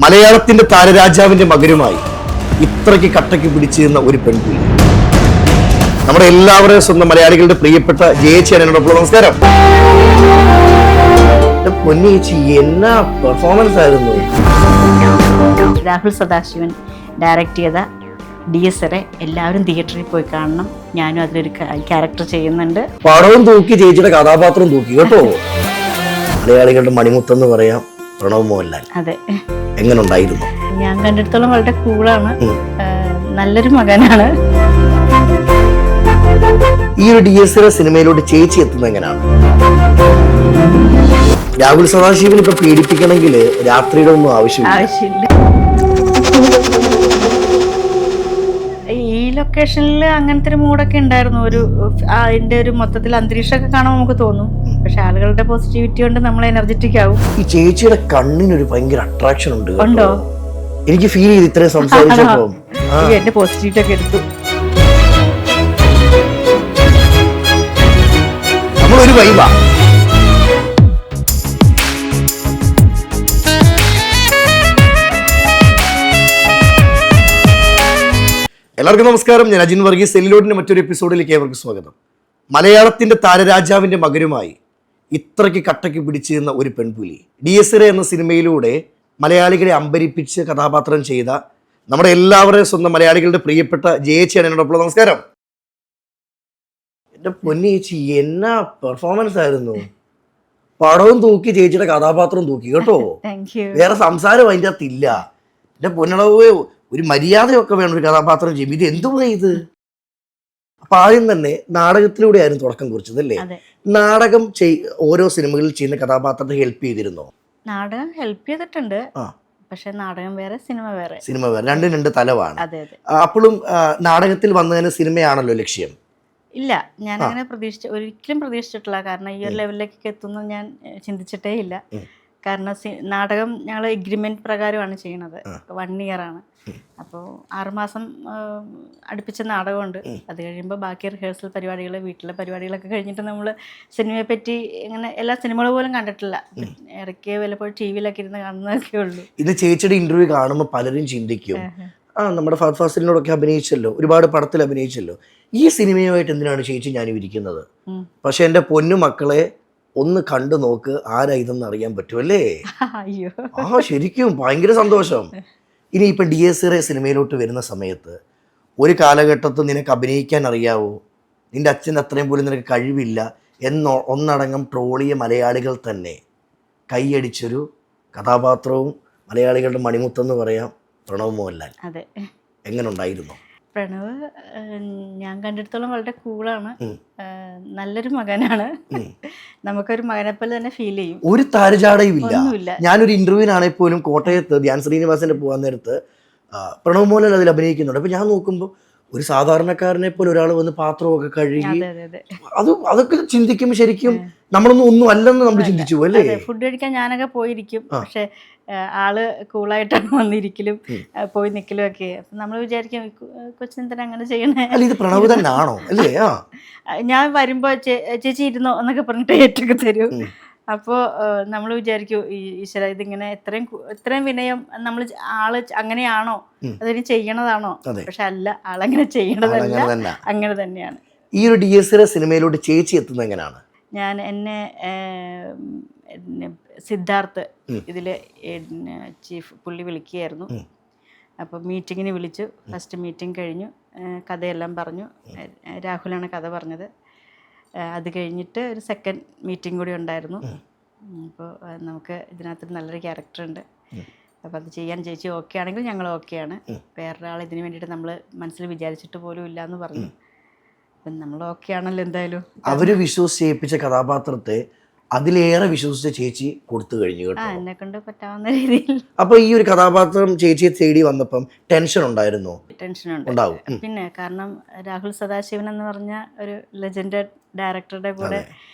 മലയാളത്തിന്റെ താരരാജാവിന്റെ മകനുമായി ഇത്രയ്ക്ക് കട്ടയ്ക്ക് പിടിച്ചിരുന്ന ഒരു പെൺകുട്ടി, നമ്മുടെ എല്ലാവരുടെയും സ്വന്തം മലയാളികളുടെ പ്രിയപ്പെട്ട ജയേച്ചിയാണ് എന്നോടൊപ്പം. നമസ്കാരം. പൊന്നേച്ചി, എന്നാ പെർഫോമൻസ് ആയിരുന്നു. രാഹുൽ സദാശിവൻ ഡയറക്റ്റ് ചെയ്ത DSR എല്ലാവരും തിയേറ്ററിൽ പോയി കാണണം. ഞാനും അതിലൊരു ക്യാരക്ടർ ചെയ്യുന്നുണ്ട്. പടവും തൂക്കി, ചേച്ചിയുടെ കഥാപാത്രം തൂക്കി കേട്ടോ. മലയാളികളുടെ മണിമുത്തെന്ന് പറയാം പ്രണവ് മോഹൻലാൽ. അതെ, എങ്ങനെ ഉണ്ടായിരുന്നു? ഞാൻ കണ്ടിടത്തോളം വളരെ കൂളാണ്, നല്ലൊരു മകനാണ്. ഈ ഒരു DSR സിനിമയിലോട്ട് ചേച്ചി എത്തുന്നത് എങ്ങനെയാണ്? രാഹുൽ സദാശിവൻ ഇപ്പൊ പീഡിപ്പിക്കണമെങ്കിൽ രാത്രിയുടെ ഒന്നും ആവശ്യമില്ല. ഈ ലൊക്കേഷനിൽ അങ്ങനത്തെ ഒരു മൂഡൊക്കെ ഉണ്ടായിരുന്നു. അതിന്റെ ഒരു മൊത്തത്തിൽ അന്തരീക്ഷമൊക്കെ കാണുമ്പോൾ നമുക്ക് തോന്നും. പക്ഷെ ആളുകളുടെ പോസിറ്റിവിറ്റി കൊണ്ട് നമ്മൾ എനർജറ്റിക് ആവും. ഈ ചേച്ചിയുടെ കണ്ണിനൊരു ഭയങ്കര അട്രാക്ഷൻ ഉണ്ട്. ഉണ്ടോ? എനിക്ക് ഫീൽ ചെയ്ത് ഇത്രയും സംസാരിച്ചപ്പോ. എന്റെ പോസിറ്റിവിറ്റി ഒക്കെ എടുത്തു. നമ്മളൊരു വൈബാ. എല്ലാവർക്കും നമസ്കാരം. ഞാൻ അജിൻ വർഗീസ്. സെല്ലിലോട്ടിന്റെ മറ്റൊരു എപ്പിസോഡിലേക്ക് ഏവർക്കും സ്വാഗതം. മലയാളത്തിന്റെ താരരാജാവിന്റെ മകനുമായി ഇത്രയ്ക്ക് കട്ടയ്ക്ക് പിടിച്ചിരുന്ന ഒരു പെൺപുലി, DSR എന്ന സിനിമയിലൂടെ മലയാളികളെ അമ്പരിപ്പിച്ച് കഥാപാത്രം ചെയ്ത നമ്മുടെ എല്ലാവരുടെയും സ്വന്തം മലയാളികളുടെ പ്രിയപ്പെട്ട ജയേച്ചിയാണ് എന്നോടൊപ്പം. നമസ്കാരം. എന്റെ പൊന്നേച്ചി, എന്നാ പെർഫോമൻസ് ആയിരുന്നു. പടവും തൂക്കി, ചേച്ചിയുടെ കഥാപാത്രം തൂക്കി കേട്ടോ. വേറെ സംസാരം അതിൻ്റെ അകത്തില്ല. എന്റെ പൊന്നളവ്, ഒരു മര്യാദയൊക്കെ വേണം ഒരു കഥാപാത്രം ചെയ്യും. ഇത് എന്തുവാ ഇത്? അപ്പൊ ആദ്യം തന്നെ നാടകത്തിലൂടെ ആയിരുന്നു തുടക്കം കുറിച്ചത് അല്ലേ? നാടകം ഓരോ സിനിമകളിൽ ചെയ്യുന്ന കഥാപാത്രത്തെ ഹെൽപ്പ് ചെയ്തിരുന്നോ? നാടകം ഹെൽപ്പ് ചെയ്തിട്ടുണ്ട്, പക്ഷെ നാടകം വേറെ, സിനിമ വേറെ. രണ്ടും രണ്ട് തലമാണ്. അപ്പോഴും നാടകത്തിൽ വന്നതിന് സിനിമയാണല്ലോ ലക്ഷ്യം. ഇല്ല, ഞാൻ അങ്ങനെ ഒരിക്കലും പ്രതീക്ഷിച്ചിട്ടില്ല. കാരണം ഈ ഒരു ലെവലിലേക്ക് എത്തുന്നു ഞാൻ ചിന്തിച്ചിട്ടേ ഇല്ല. കാരണം നാടകം ഞങ്ങൾ എഗ്രിമെന്റ് പ്രകാരമാണ് ചെയ്യണത്. 1 year ആണ്. അപ്പോൾ 6 മാസം അടുപ്പിച്ച നാടകമുണ്ട്. അത് കഴിയുമ്പോൾ ബാക്കി റിഹേഴ്സൽ പരിപാടികൾ, വീട്ടിലെ പരിപാടികളൊക്കെ കഴിഞ്ഞിട്ട് നമ്മൾ സിനിമയെ പറ്റി ഇങ്ങനെ എല്ലാ സിനിമകൾ പോലും കണ്ടിട്ടില്ല. ഇടയ്ക്ക് വല്ലപ്പോഴും TV-യിലൊക്കെ ഇരുന്ന് കാണുന്നതൊക്കെ ഉള്ളൂ. ഇത് ചേച്ചിയുടെ ഇന്റർവ്യൂ കാണുമ്പോൾ പലരും ചിന്തിക്കും, നമ്മുടെ ഫഹദ് ഫാസിലിനോടൊക്കെ അഭിനയിച്ചല്ലോ, ഒരുപാട് പടത്തിൽ അഭിനയിച്ചല്ലോ, ഈ സിനിമയുമായിട്ട് എന്തിനാണ് ചേച്ചി ഞാനും ഇരിക്കുന്നത്? പക്ഷെ എൻ്റെ പൊന്നു മക്കളെ, ഒന്ന് കണ്ടു നോക്ക്, ആരാ ഇതെന്ന് അറിയാൻ പറ്റുമല്ലേ? ശരിക്കും ഭയങ്കര സന്തോഷം. ഇനി ഇപ്പൊ DSR സിനിമയിലോട്ട് വരുന്ന സമയത്ത് ഒരു കാലഘട്ടത്തിൽ നിനക്ക് അഭിനയിക്കാൻ അറിയാവോ, നിന്റെ അച്ഛൻ അത്രയും പോലും നിനക്ക് കഴിവില്ല ഒന്നടങ്കം ട്രോളിയ മലയാളികൾ തന്നെ കൈയടിച്ചൊരു കഥാപാത്രവും മലയാളികളുടെ മണിമുത്തെന്ന് പറയാം പ്രണവ് മോഹൻലാൽ. എങ്ങനെ ഉണ്ടായിരുന്നു? പ്രണവ് ഞാൻ കണ്ടിടത്തോളം വളരെ കൂളാണ്, നല്ലൊരു മകനാണ്. നമുക്കൊരു മകനെ പോലെ തന്നെ ഫീൽ ചെയ്യും. ഒരു താരജാടയും ഇല്ല. ഞാനൊരു ഇന്റർവ്യൂവിനാണെങ്കിൽ പോലും കോട്ടയത്ത് ധ്യാൻ ശ്രീനിവാസന്റെ പോകാൻ നേരത്ത് പ്രണവ് മോഹൻലാൽ അതിൽ അഭിനയിക്കുന്നുണ്ട്. അപ്പൊ ഞാൻ നോക്കുമ്പോൾ ഒരു സാധാരണക്കാരനെ പോലെ ഒരാൾ വന്ന് പാത്രമൊക്കെ കഴുകി, അതൊക്കെ ചിന്തിക്കുമ്പോൾ ശരിക്കും ഒന്നും അല്ലെന്ന് നമ്മൾ ചിന്തിച്ചു അല്ലേ? ഫുഡ് കഴിക്കാൻ ഞാനൊക്കെ പോയിരിക്കും, പക്ഷെ ആള് കൂളായിട്ടാണ് വന്നിരിക്കലും പോയി നിൽക്കലും ഒക്കെ. നമ്മൾ വിചാരിക്കും കൊച്ചിനെന്തിനാ അങ്ങനെ ചെയ്യണേ. ഇത് പ്രണവ് തന്നെ ആണോ അല്ലേ? ഞാൻ വരുമ്പോ ചേച്ചി ഇരുന്നോ എന്നൊക്കെ പറഞ്ഞിട്ട് ഏറ്റൊക്കെ തരും. അപ്പോൾ നമ്മൾ വിചാരിക്കും, ഈശ്വര ഇതിങ്ങനെ ഇത്രയും വിനയം നമ്മൾ ആള് അങ്ങനെയാണോ, അതിന് ചെയ്യണതാണോ? പക്ഷെ അല്ല, ആളങ്ങനെ ചെയ്യണതല്ല, അങ്ങനെ തന്നെയാണ്. ഈ ഒരു DSR സിനിമയിലോട്ട് ചേച്ചി എത്തുന്നത് എങ്ങനെയാണ്? എന്നെ സിദ്ധാർത്ഥ് ഇതില് ചീഫ് പുള്ളി വിളിക്കുകയായിരുന്നു. അപ്പോൾ മീറ്റിങ്ങിന് വിളിച്ചു. ഫസ്റ്റ് മീറ്റിംഗ് കഴിഞ്ഞു, കഥയെല്ലാം പറഞ്ഞു. രാഹുലാണ് കഥ പറഞ്ഞത്. അത് കഴിഞ്ഞിട്ട് ഒരു സെക്കൻഡ് മീറ്റിംഗ് കൂടി ഉണ്ടായിരുന്നു. അപ്പോൾ നമുക്ക് ഇതിനകത്ത് നല്ലൊരു ക്യാരക്ടറുണ്ട്, അപ്പോൾ അത് ചെയ്യാൻ ചേച്ചി ഓക്കെ ആണെങ്കിൽ ഞങ്ങൾ ഓക്കെയാണ്. വേറൊരാൾ ഇതിന് വേണ്ടിയിട്ട് നമ്മൾ മനസ്സിൽ വിചാരിച്ചിട്ട് പോലും ഇല്ല എന്ന് പറഞ്ഞു. അപ്പം നമ്മൾ ഓക്കെ ആണല്ലോ എന്തായാലും. അവർ വിശ്വസിച്ച കഥാപാത്രത്തെ അതിലേറെ വിശ്വസിച്ച ചേച്ചി കൊടുത്തു കഴിഞ്ഞു കേട്ടോ, എന്നെ കൊണ്ട് പറ്റാവുന്ന രീതിയിൽ. അപ്പൊ ഈ ഒരു കഥാപാത്രം ചേച്ചിയെ തേടി വന്നപ്പം ടെൻഷൻ ഉണ്ടായിരുന്നോ? ടെൻഷൻ ഉണ്ടാവും. പിന്നെ കാരണം രാഹുൽ സദാശിവൻ എന്ന് പറഞ്ഞ ഒരു ലെജൻഡ് ഡയറക്ടറുടെ കൂടെ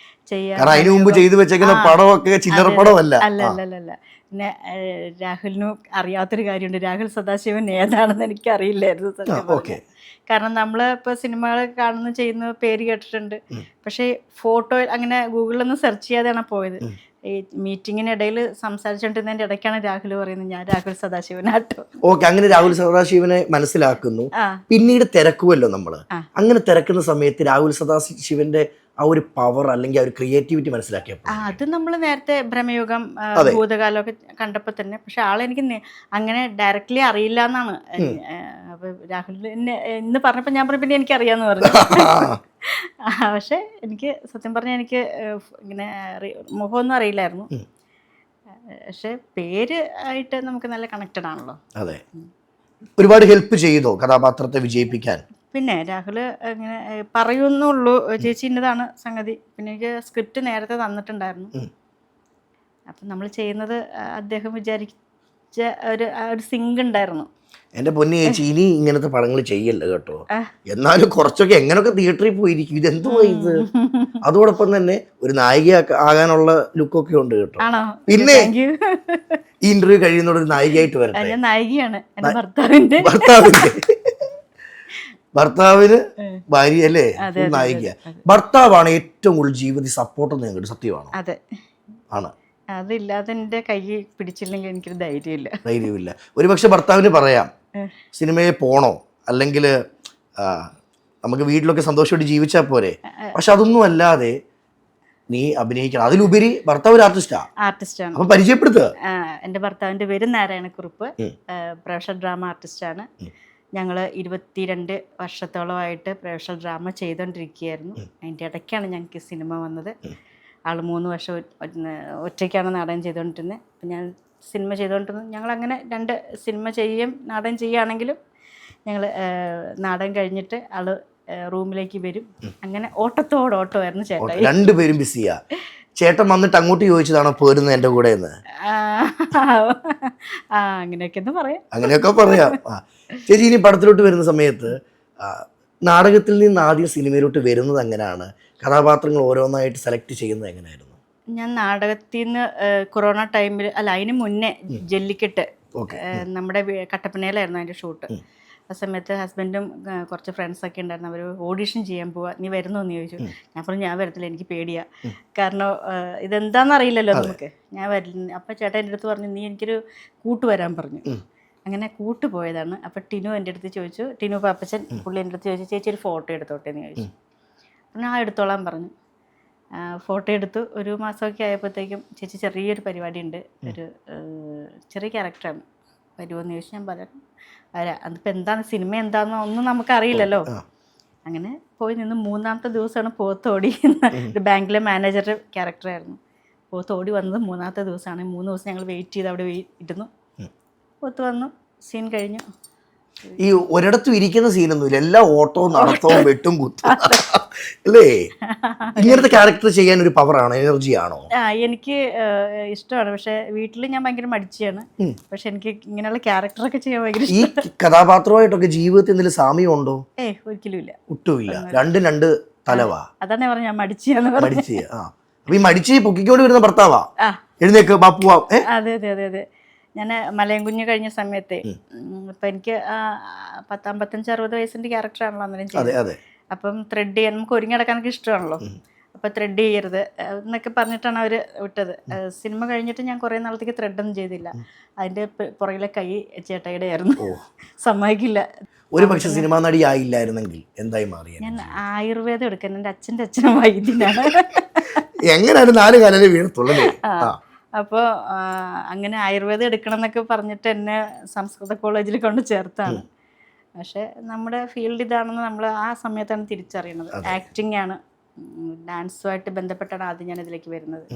ചെയ്യാൻ, അതിനു മുമ്പ് ചെയ്തു വെച്ചേക്കുന്ന പടമൊക്കെ ചില്ലറ പടമല്ല. അല്ല. പിന്നെ രാഹുലിന് അറിയാത്തൊരു കാര്യമുണ്ട്, രാഹുൽ സദാശിവൻ ഏതാണെന്ന് എനിക്ക് അറിയില്ലായിരുന്നു സത്യം പറഞ്ഞാൽ. കാരണം നമ്മൾ ഇപ്പോൾ സിനിമകൾ ചെയ്യുന്ന പേര് കേട്ടിട്ടുണ്ട്, പക്ഷേ ഫോട്ടോ അങ്ങനെ ഗൂഗിളിലൊന്നും സെർച്ച് ചെയ്യാതെയാണ് പോയത്. ഈ മീറ്റിങ്ങിനിടയിൽ സംസാരിച്ചുകൊണ്ടിരുന്നതിൻ്റെ ഇടയ്ക്കാണ് രാഹുൽ പറയുന്നത് ഞാൻ രാഹുൽ സദാശിവനാട്ടോ. ഓക്കെ, അങ്ങനെ രാഹുൽ സദാശിവനെ മനസ്സിലാക്കുന്നു. ആ പിന്നീട് തിരക്കുമല്ലോ നമ്മള്. ആ. അങ്ങനെ തിരക്കുന്ന സമയത്ത് രാഹുൽ സദാശിവന്റെ ആ ഒരു പവർ അല്ലെങ്കിൽ ആ ഒരു ക്രിയേറ്റിവിറ്റി മനസ്സിലാക്കിയപ്പോൾ അത് നമ്മൾ നേരത്തെ ഭ്രമയുഗം ഭൂതകാലമൊക്കെ കണ്ടപ്പോൾ തന്നെ, പക്ഷെ ആളെനിക്ക് അങ്ങനെ ഡയറക്റ്റ്ലി അറിയില്ല എന്നാണ്. അപ്പോൾ രാഹുൽ ഇന്ന് പറഞ്ഞപ്പോൾ ഞാൻ പറഞ്ഞു പിന്നെ എനിക്കറിയാമെന്ന് പറഞ്ഞു. പക്ഷെ എനിക്ക് സത്യം പറഞ്ഞാൽ എനിക്ക് ഇങ്ങനെ മുഖമൊന്നും അറിയില്ലായിരുന്നു. പക്ഷെ പേര് ആയിട്ട് നമുക്ക് നല്ല കണക്റ്റഡ് ആണല്ലോ. അതെ, ഒരുപാട് ഹെൽപ്പ് ചെയ്തോ കഥാപാത്രത്തെ വിജയിപ്പിക്കാൻ? പിന്നെ രാഹുൽ ഇങ്ങനെ പറയുന്നുള്ളൂ ചേച്ചി ഇന്നതാണ് സംഗതി. പിന്നെ എനിക്ക് സ്ക്രിപ്റ്റ് നേരത്തെ തന്നിട്ടുണ്ടായിരുന്നു. അപ്പം നമ്മൾ ചെയ്യുന്നത് അദ്ദേഹം വിചാരിച്ച ഒരു സിങ്ക് ഉണ്ടായിരുന്നു. എൻ്റെ പൊന്നി ചേച്ചി, ഇനി ഇങ്ങനത്തെ പടങ്ങൾ ചെയ്യല്ല കേട്ടോ. എന്നാലും കുറച്ചൊക്കെ എങ്ങനെയൊക്കെ തിയേറ്ററിൽ പോയിരിക്കും. ഇതെന്തുവാ ഇത്? അതോടൊപ്പം തന്നെ ഒരു നായിക ആകാനുള്ള ലുക്കൊക്കെ ഉണ്ട് കേട്ടോ. പിന്നെ ഈ ഇന്റർവ്യൂ കഴിയുന്നോട് ഒരു നായികയായിട്ട് വരട്ടെ. ഞാൻ നായികയാണ് എൻ്റെ ഭർത്താവിൻ്റെ. ഭർത്താവിന് ഭാര്യ അല്ലേ നായിക? ഭർത്താവാണ് ഏറ്റവും കൂടുതൽ ജീവിത സപ്പോർട്ട് നിങ്ങൾക്ക്, സത്യമാണോ? അതെ, ആണ്. അതില്ലാതെ എൻ്റെ കൈ പിടിച്ചില്ലെങ്കിൽ എനിക്കൊരു ധൈര്യമില്ല. ഒരുപക്ഷെ ഭർത്താവിന് പറയാം സിനിമയിൽ പോണോ, അല്ലെങ്കിൽ നമുക്ക് വീട്ടിലൊക്കെ സന്തോഷമായിട്ട് ജീവിച്ചാൽ പോരെ. പക്ഷെ അതൊന്നും അല്ലാതെ നീ അഭിനയിക്കണം. അതിലുപരി ഭർത്താവ് ഒരു ആർട്ടിസ്റ്റാണ്. അപ്പൊ പരിചയപ്പെടുത്തുക. എൻ്റെ ഭർത്താവിൻ്റെ പേര് നാരായണക്കുറുപ്പ്, പ്രൊഫഷണൽ ഡ്രാമ ആർട്ടിസ്റ്റാണ്. ഞങ്ങൾ 22 വർഷത്തോളമായിട്ട് പ്രൊഫഷണൽ ഡ്രാമ ചെയ്തുകൊണ്ടിരിക്കുകയായിരുന്നു. അതിൻ്റെ ഇടയ്ക്കാണ് ഞങ്ങൾക്ക് സിനിമ വന്നത്. ആൾ 3 വർഷം ഒറ്റയ്ക്കാണ് നാടകം ചെയ്തുകൊണ്ടിരുന്നത്. അപ്പം ഞാൻ സിനിമ ചെയ്തുകൊണ്ടിരുന്നത്. ഞങ്ങളങ്ങനെ 2 സിനിമ നാടകം ചെയ്യുകയാണെങ്കിലും ഞങ്ങൾ നാടകം കഴിഞ്ഞിട്ട് ആൾ റൂമിലേക്ക് വരും. അങ്ങനെ ഓട്ടത്തോടോട്ടമായിരുന്നു ചേട്ടായി. രണ്ടുപേരും ബിസിയാ. ചേട്ടൻ വന്നിട്ട് അങ്ങോട്ട് ചോദിച്ചതാണോ പോരുന്നത് എൻ്റെ കൂടെ എന്ന്? അങ്ങനെയൊക്കെ പറയാം. ചേച്ചി ഇനി പടത്തിലോട്ട് വരുന്ന സമയത്ത് നാടകത്തിൽ നിന്ന് ആദ്യം സിനിമയിലോട്ട് വരുന്നത് എങ്ങനെയാണ്? കഥാപാത്രങ്ങൾ ഓരോന്നായിട്ട് സെലക്ട് ചെയ്യുന്നത് എങ്ങനെയായിരുന്നു? ഞാൻ നാടകത്തിൽ നിന്ന് കൊറോണ ടൈമിൽ അതിന് മുന്നേ ജല്ലിക്കെട്ട് നമ്മുടെ കട്ടപ്പനയിലായിരുന്നു അതിൻ്റെ ഷൂട്ട്. ആ സമയത്ത് ഹസ്ബൻഡും കുറച്ച് ഫ്രണ്ട്സൊക്കെ ഉണ്ടായിരുന്നു. അവർ ഓഡിഷൻ ചെയ്യാൻ പോവാ, നീ വരുന്നോ എന്ന് ചോദിച്ചു. ഞാൻ പറഞ്ഞു ഞാൻ വരത്തില്ല, എനിക്ക് പേടിയാണ്. കാരണം ഇതെന്താണെന്ന് അറിയില്ലല്ലോ നമുക്ക്. ഞാൻ വരില്ല. അപ്പം ചേട്ടൻ എൻ്റെ അടുത്ത് പറഞ്ഞു നീ എനിക്കൊരു കൂട്ട് വരാൻ പറഞ്ഞു. അങ്ങനെ കൂട്ട് പോയതാണ്. അപ്പം ടിനു എൻ്റെ അടുത്ത് ചോദിച്ചു, ടിനു പാപ്പച്ചൻ പുള്ളി എൻ്റെ അടുത്ത് ചോദിച്ചു ചേച്ചി ഒരു ഫോട്ടോ എടുത്തോട്ടെ എന്ന് ചോദിച്ചു. അപ്പം ഞാൻ എടുത്തോളാൻ പറഞ്ഞു. ഫോട്ടോ എടുത്തു. ഒരു മാസമൊക്കെ ആയപ്പോഴത്തേക്കും ചേച്ചി ചെറിയൊരു പരിപാടി ഉണ്ട്, ഒരു ചെറിയ ക്യാരക്ടറാണ്, വരുമോ എന്ന് ചോദിച്ചു. ഞാൻ പറഞ്ഞു വരാം. അതിപ്പോൾ എന്താണ് സിനിമ എന്താണെന്നോ ഒന്നും നമുക്കറിയില്ലല്ലോ. അങ്ങനെ പോയി നിന്ന് 3ാമത്തെ ദിവസമാണ് പോത്തോടി. ഒരു ബാങ്കിലെ മാനേജറുടെ ക്യാരക്ടറായിരുന്നു. പോത്തോടി വന്നത് 3ാമത്തെ ദിവസമാണ്. 3 ദിവസം ഞങ്ങൾ വെയിറ്റ് ചെയ്ത് അവിടെ ഇരുന്നു. പോത്ത് വന്നു, സീൻ കഴിഞ്ഞു. ഈ ഒരിടത്തും ഇരിക്കുന്ന സീനൊന്നുമില്ല, എല്ലാ ഓട്ടവും നടത്തവും വെട്ടും കുത്തും അല്ലേ? ഇങ്ങനത്തെ ക്യാരക്ടർ ചെയ്യാൻ ഒരു പവറാണോ, എനർജിയാണോ? എനിക്ക് ഇഷ്ടമാണ്. പക്ഷെ വീട്ടിൽ ഞാൻ ഭയങ്കര മടിച്ചാണ്. പക്ഷെ എനിക്ക് ഇങ്ങനെയുള്ള ക്യാരക്ടറൊക്കെ ചെയ്യാൻ ഭയങ്കര ഈ കഥാപാത്രമായിട്ടൊക്കെ ജീവിതത്തിൽ എന്തെങ്കിലും സാമ്യമുണ്ടോ? ഒരിക്കലും ഇല്ല, ഒട്ടുമില്ല. രണ്ട് തലവാ. അതാണ് പറഞ്ഞ ഞാൻ മടിച്ച. അപ്പൊ ഈ മടിച്ച് പൊക്കിക്കൊണ്ട് വരുന്ന ഭർത്താവാ എഴുന്നേക്ക് ബാപ്പുവാ. അതെ അതെ അതെ അതെ. ഞാൻ മലയം കുഞ്ഞ് കഴിഞ്ഞ സമയത്തെ ഇപ്പം എനിക്ക് 55-60 വയസ്സിൻ്റെ ക്യാരക്ടറാണല്ലോ അന്നേരം ചെയ്തത്. അപ്പം ത്രെഡ് ചെയ്യാൻ നമുക്ക് ഒരുങ്ങി നടക്കാനൊക്കെ ഇഷ്ടമാണല്ലോ. അപ്പം ത്രെഡ് ചെയ്യരുത് എന്നൊക്കെ പറഞ്ഞിട്ടാണ് അവർ വിട്ടത്. സിനിമ കഴിഞ്ഞിട്ട് ഞാൻ കുറേ നാളത്തേക്ക് ത്രെഡൊന്നും ചെയ്തില്ല. അതിൻ്റെ പുറകിലെ കൈ ചേട്ടായിയുടെ ആയിരുന്നു. സമ്മതിക്കില്ല. ഒരു പക്ഷെ സിനിമാ നടി ആയില്ലായിരുന്നെങ്കിൽ എന്തായി മാറി? ഞാൻ ആയുർവേദം എടുക്കാൻ, എൻ്റെ അച്ഛൻ്റെ അച്ഛനും വൈദ്യനാണ്. എങ്ങനെയാണ് 4 കാലിൽ വീണത്തുള്ളത്? അപ്പോൾ അങ്ങനെ ആയുർവേദം എടുക്കണം എന്നൊക്കെ പറഞ്ഞിട്ട് എന്നെ സംസ്കൃത കോളേജിൽ കൊണ്ട് ചേർത്താണ്. പക്ഷേ നമ്മുടെ ഫീൽഡ് ഇതാണെന്ന് നമ്മൾ ആ സമയത്താണ് തിരിച്ചറിയുന്നത്. ആക്ടിങ് ആണ്, ഡാൻസുമായിട്ട് ബന്ധപ്പെട്ടാണ് ആദ്യം ഞാൻ ഇതിലേക്ക് വരുന്നത്.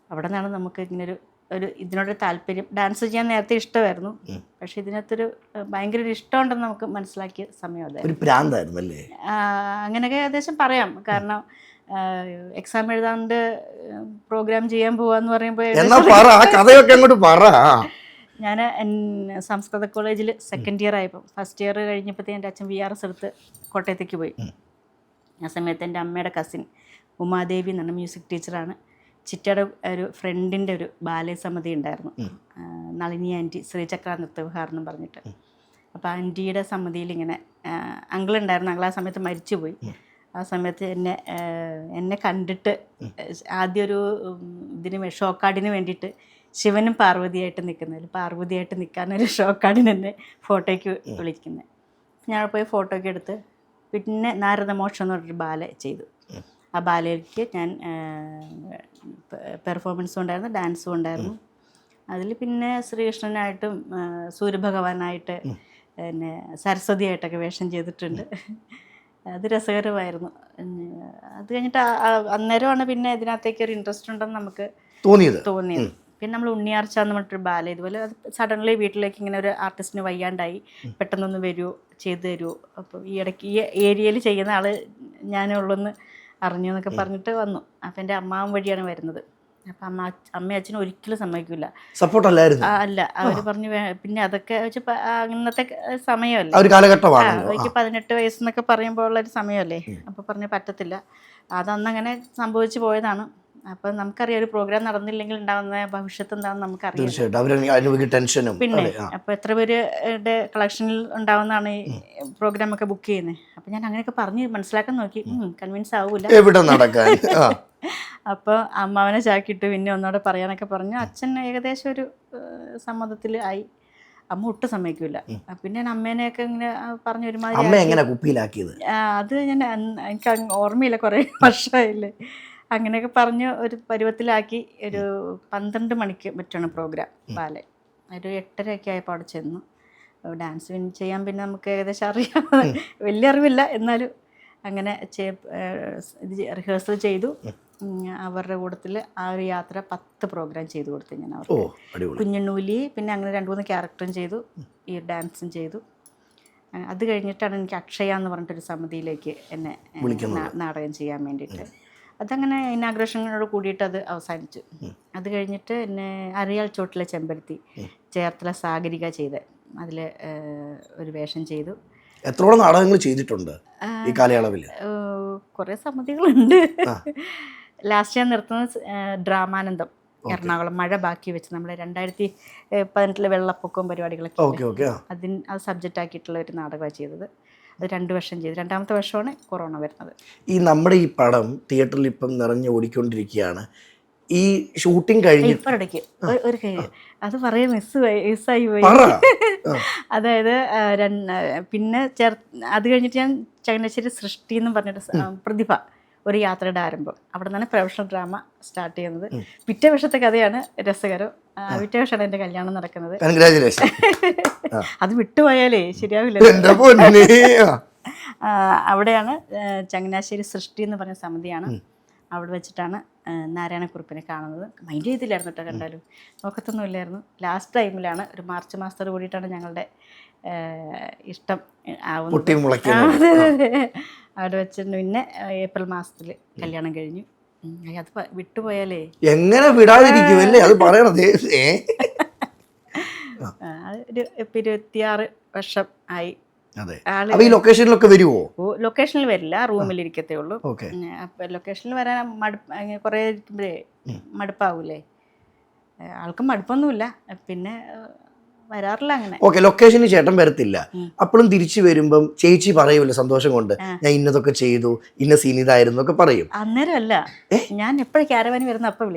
അവിടെ നിന്നാണ് നമുക്ക് ഇതിനോടൊരു താല്പര്യം. ഡാൻസ് ചെയ്യാൻ നേരത്തെ ഇഷ്ടമായിരുന്നു, പക്ഷെ ഇതിനകത്തൊരു ഭയങ്കര ഒരു ഇഷ്ടമുണ്ടെന്ന് നമുക്ക് മനസ്സിലാക്കിയ സമയം അതായിരുന്നു. അങ്ങനെയൊക്കെ ഏകദേശം പറയാം. കാരണം എക്സാം എഴുതാണ്ട് പ്രോഗ്രാം ചെയ്യാൻ പോവാന്ന് പറയുമ്പോൾ ഞാൻ സംസ്കൃത കോളേജിൽ സെക്കൻഡ് ഇയർ ആയപ്പോൾ, ഫസ്റ്റ് ഇയർ കഴിഞ്ഞപ്പോഴത്തേക്കും എൻ്റെ അച്ഛൻ VRS എടുത്ത് കോട്ടയത്തേക്ക് പോയി. ആ സമയത്ത് എൻ്റെ അമ്മയുടെ കസിൻ ഉമാദേവി എന്ന് പറഞ്ഞ മ്യൂസിക് ടീച്ചറാണ്. ചിറ്റയുടെ ഒരു ഫ്രണ്ടിൻ്റെ ഒരു ബാലസമിതി ഉണ്ടായിരുന്നു, നളിനി ആൻറ്റി, ശ്രീചക്ര നൃത്തവിഹാർ എന്നും പറഞ്ഞിട്ട്. അപ്പോൾ ആൻറ്റിയുടെ സമിതിയിൽ ഇങ്ങനെ അങ്കിളുണ്ടായിരുന്നു. അങ്കിൾ ആ സമയത്ത് മരിച്ചുപോയി. ആ സമയത്ത് എന്നെ കണ്ടിട്ട് ആദ്യം ഒരു ഷോക്കാർഡിന് വേണ്ടിയിട്ട് ശിവനും പാർവതിയായിട്ട് നിൽക്കുന്നതിൽ പാർവതിയായിട്ട് നിൽക്കാനൊരു ഷോക്കാർഡിന് എന്നെ ഫോട്ടോയ്ക്ക് വിളിക്കുന്നത്. ഞാൻ പോയി ഫോട്ടോയ്ക്ക് എടുത്ത് പിന്നെ നാരദമോക്ഷം എന്ന് പറഞ്ഞൊരു ബാല ചെയ്തു. ആ ബാലയ്ക്ക് ഞാൻ പെർഫോമൻസും ഉണ്ടായിരുന്നു, ഡാൻസും ഉണ്ടായിരുന്നു. അതിൽ പിന്നെ ശ്രീകൃഷ്ണനായിട്ടും സൂര്യഭഗവാനായിട്ട് പിന്നെ സരസ്വതിയായിട്ടൊക്കെ വേഷം ചെയ്തിട്ടുണ്ട്. അത് രസകരമായിരുന്നു. അത് കഴിഞ്ഞിട്ട് അന്നേരമാണ് പിന്നെ ഇതിനകത്തേക്ക് ഒരു ഇൻട്രസ്റ്റ് ഉണ്ടെന്ന് നമുക്ക് തോന്നിയത്. പിന്നെ നമ്മൾ ഉണ്ണിയാർച്ച എന്ന് പറഞ്ഞിട്ടൊരു ബാല ഇതുപോലെ അത് സഡൻലി വീട്ടിലേക്ക് ഇങ്ങനെ ഒരു ആർട്ടിസ്റ്റിന് വയ്യാണ്ടായി, പെട്ടെന്നൊന്ന് വരുമോ ചെയ്തു തരുമോ, അപ്പോൾ ഈ ഇടയ്ക്ക് ഈ ഏരിയയിൽ ചെയ്യുന്ന ആൾ ഞാനേ ഉള്ളൂന്ന് അറിഞ്ഞു എന്നൊക്കെ പറഞ്ഞിട്ട് വന്നു. അപ്പം എൻ്റെ അമ്മാവൻ വഴിയാണ് വരുന്നത്. അപ്പം അമ്മയും അച്ഛനും ഒരിക്കലും സമ്മതിക്കില്ല, സപ്പോർട്ടല്ലായിരുന്നു. അല്ല അവർ പറഞ്ഞു. പിന്നെ അതൊക്കെ വെച്ച് ഇന്നത്തെ സമയമല്ലേ, എനിക്ക് 18 വയസ്സെന്നൊക്കെ പറയുമ്പോൾ ഉള്ളൊരു സമയമല്ലേ. അപ്പോൾ പറഞ്ഞു പറ്റത്തില്ല, അതന്നങ്ങനെ സംഭവിച്ചു പോയതാണ്. അപ്പം നമുക്കറിയാം ഒരു പ്രോഗ്രാം നടന്നില്ലെങ്കിൽ ഉണ്ടാകുന്ന ഭവിഷ്യത്ത് എന്താണെന്ന് നമുക്കറിയാം. പിന്നെ അപ്പോൾ എത്ര പേരുടെ കളക്ഷനിൽ ഉണ്ടാവുന്നതാണ് ഈ പ്രോഗ്രാമൊക്കെ ബുക്ക് ചെയ്യുന്നത്. അപ്പം ഞാൻ അങ്ങനെയൊക്കെ പറഞ്ഞ് മനസ്സിലാക്കാൻ നോക്കി, കൺവിൻസ് ആവൂല. അപ്പോൾ അമ്മാവനെ ചാക്കിയിട്ട് പിന്നെ ഒന്നോടെ പറയാനൊക്കെ പറഞ്ഞു. അച്ഛൻ ഏകദേശം ഒരു സമ്മതത്തിൽ ആയി. അമ്മ ഒട്ടും സമ്മതിക്കില്ല. പിന്നെ ഞാൻ അമ്മേനെയൊക്കെ ഇങ്ങനെ പറഞ്ഞ ഒരുമാതിരി അത് ഞാൻ എനിക്ക് ഓർമ്മയില്ല, കുറേ വർഷമായില്ലേ. അങ്ങനെയൊക്കെ പറഞ്ഞ് ഒരു പരുവത്തിലാക്കി. ഒരു 12 മണിക്ക് മറ്റാണ് പ്രോഗ്രാം ബാലെ. ഒരു 8:30 ആയപ്പോൾ അവിടെ ചെന്നു. ഡാൻസ് ചെയ്യാൻ പിന്നെ നമുക്ക് ഏകദേശം അറിയാം, വലിയ അറിവില്ല, എന്നാലും അങ്ങനെ റിഹേഴ്സൽ ചെയ്തു. അവരുടെ കൂട്ടത്തിൽ ആ ഒരു യാത്ര 10 പ്രോഗ്രാം ചെയ്തു കൊടുത്തു ഞാൻ അവർക്ക്. കുഞ്ഞുണ്ണൂലി, പിന്നെ അങ്ങനെ 2-3 ക്യാരക്ടറും ചെയ്തു, ഈ ഡാൻസും ചെയ്തു. അത് കഴിഞ്ഞിട്ടാണ് എനിക്ക് അക്ഷയ എന്ന് പറഞ്ഞിട്ടൊരു സമിതിയിലേക്ക് എന്നെ നാടകം ചെയ്യാൻ വേണ്ടിയിട്ട്. അതങ്ങനെ ഇനാഗ്രേഷനോട് കൂടിയിട്ട് അത് അവസാനിച്ചു. അത് കഴിഞ്ഞിട്ട് എന്നെ അറിയാൽ ചോട്ടിലെ ചെമ്പരത്തി ചേർത്തല സാഗരിക ചെയ്ത് അതിൽ ഒരു വേഷം ചെയ്തു. എത്രയോളം നാടകങ്ങൾ ചെയ്തിട്ടുണ്ട് ഈ കാലയളവിൽ? കുറേ സമിതികളുണ്ട്. ലാസ്റ്റ് ഞാൻ നിർത്തുന്നത് ഡ്രാമാനന്ദം എറണാകുളം, മഴ ബാക്കി വെച്ച് നമ്മുടെ 2018 വെള്ളപ്പൊക്കവും പരിപാടികളൊക്കെ അത് സബ്ജക്റ്റ് ആക്കിയിട്ടുള്ള ഒരു നാടകമാണ് ചെയ്തത്. അത് 2 വർഷം ചെയ്തു. 2ാമത്തെ വർഷമാണ് കൊറോണ വരുന്നത്. ഈ നമ്മുടെ ഈ പടം തിയേറ്ററിൽ ഇപ്പം നിറഞ്ഞ് ഓടിക്കൊണ്ടിരിക്കുകയാണ്. ഈ ഷൂട്ടിംഗ് കഴിഞ്ഞ് ഇപ്പം ഇടയ്ക്ക് ഒരു അത് പറയാൻ മിസ്സായി പോയി. അതായത് പിന്നെ അത് കഴിഞ്ഞിട്ട് ഞാൻ ചങ്ങനാശ്ശേരി സൃഷ്ടി എന്ന് പറഞ്ഞിട്ട് പ്രതിഭ ഒരു യാത്രയുടെ ആരംഭം, അവിടെ നിന്നാണ് പ്രൊഫഷണൽ ഡ്രാമ സ്റ്റാർട്ട് ചെയ്യുന്നത്. പിറ്റേ വർഷത്തെ കഥയാണ് രസകരം. പിറ്റേ വർഷമാണ് എൻ്റെ കല്യാണം നടക്കുന്നത്. അത് വിട്ടുപോയാലേ ശരിയാവില്ല. അവിടെയാണ് ചങ്ങനാശ്ശേരി സൃഷ്ടി എന്ന് പറഞ്ഞ സമിതിയാണ്. അവിടെ വെച്ചിട്ടാണ് നാരായണക്കുറുപ്പിനെ കാണുന്നത്. മൈൻഡ് ചെയ്തില്ലായിരുന്നു കേട്ടോ, കണ്ടാലും നോക്കത്തൊന്നും ഇല്ലായിരുന്നു. ലാസ്റ്റ് ടൈമിലാണ് ഒരു മാർച്ച് മാസത്തോട് കൂടിയിട്ടാണ് ഞങ്ങളുടെ ഇഷ്ടം ആവുന്നത്. അവിടെ വെച്ചിട്ട് പിന്നെ ഏപ്രിൽ മാസത്തിൽ കല്യാണം കഴിഞ്ഞു. അത് വിട്ടുപോയാലേ എങ്ങനെ വിടാതിരിക്കുമല്ലേ, അത് പറയണത്. ഒരു 26 വർഷം ആയി. ലൊക്കേഷനിലൊക്കെ വരുമോ? ലൊക്കേഷനിൽ വരില്ല, റൂമിലിരിക്കത്തേ ഉള്ളൂ. അപ്പൊ ലൊക്കേഷനിൽ വരാൻ കുറേ മടുപ്പാവൂലേ. ആൾക്കും മടുപ്പൊന്നുമില്ല, പിന്നെ വരാറില്ല അങ്ങനെ. ഓക്കെ, ലൊക്കേഷന് ചേട്ടൻ വരത്തില്ല. അപ്പോഴും തിരിച്ചു വരുമ്പം ചേച്ചി പറയുമല്ലോ സന്തോഷം കൊണ്ട്, ഞാൻ ഇന്നതൊക്കെ ചെയ്തു, ഇന്ന സീൻ ഇതായിരുന്നു ഒക്കെ പറയും. അന്നേരം അല്ല, ഞാൻ എപ്പോഴും ക്യാരവാനി വരുന്ന അപ്പം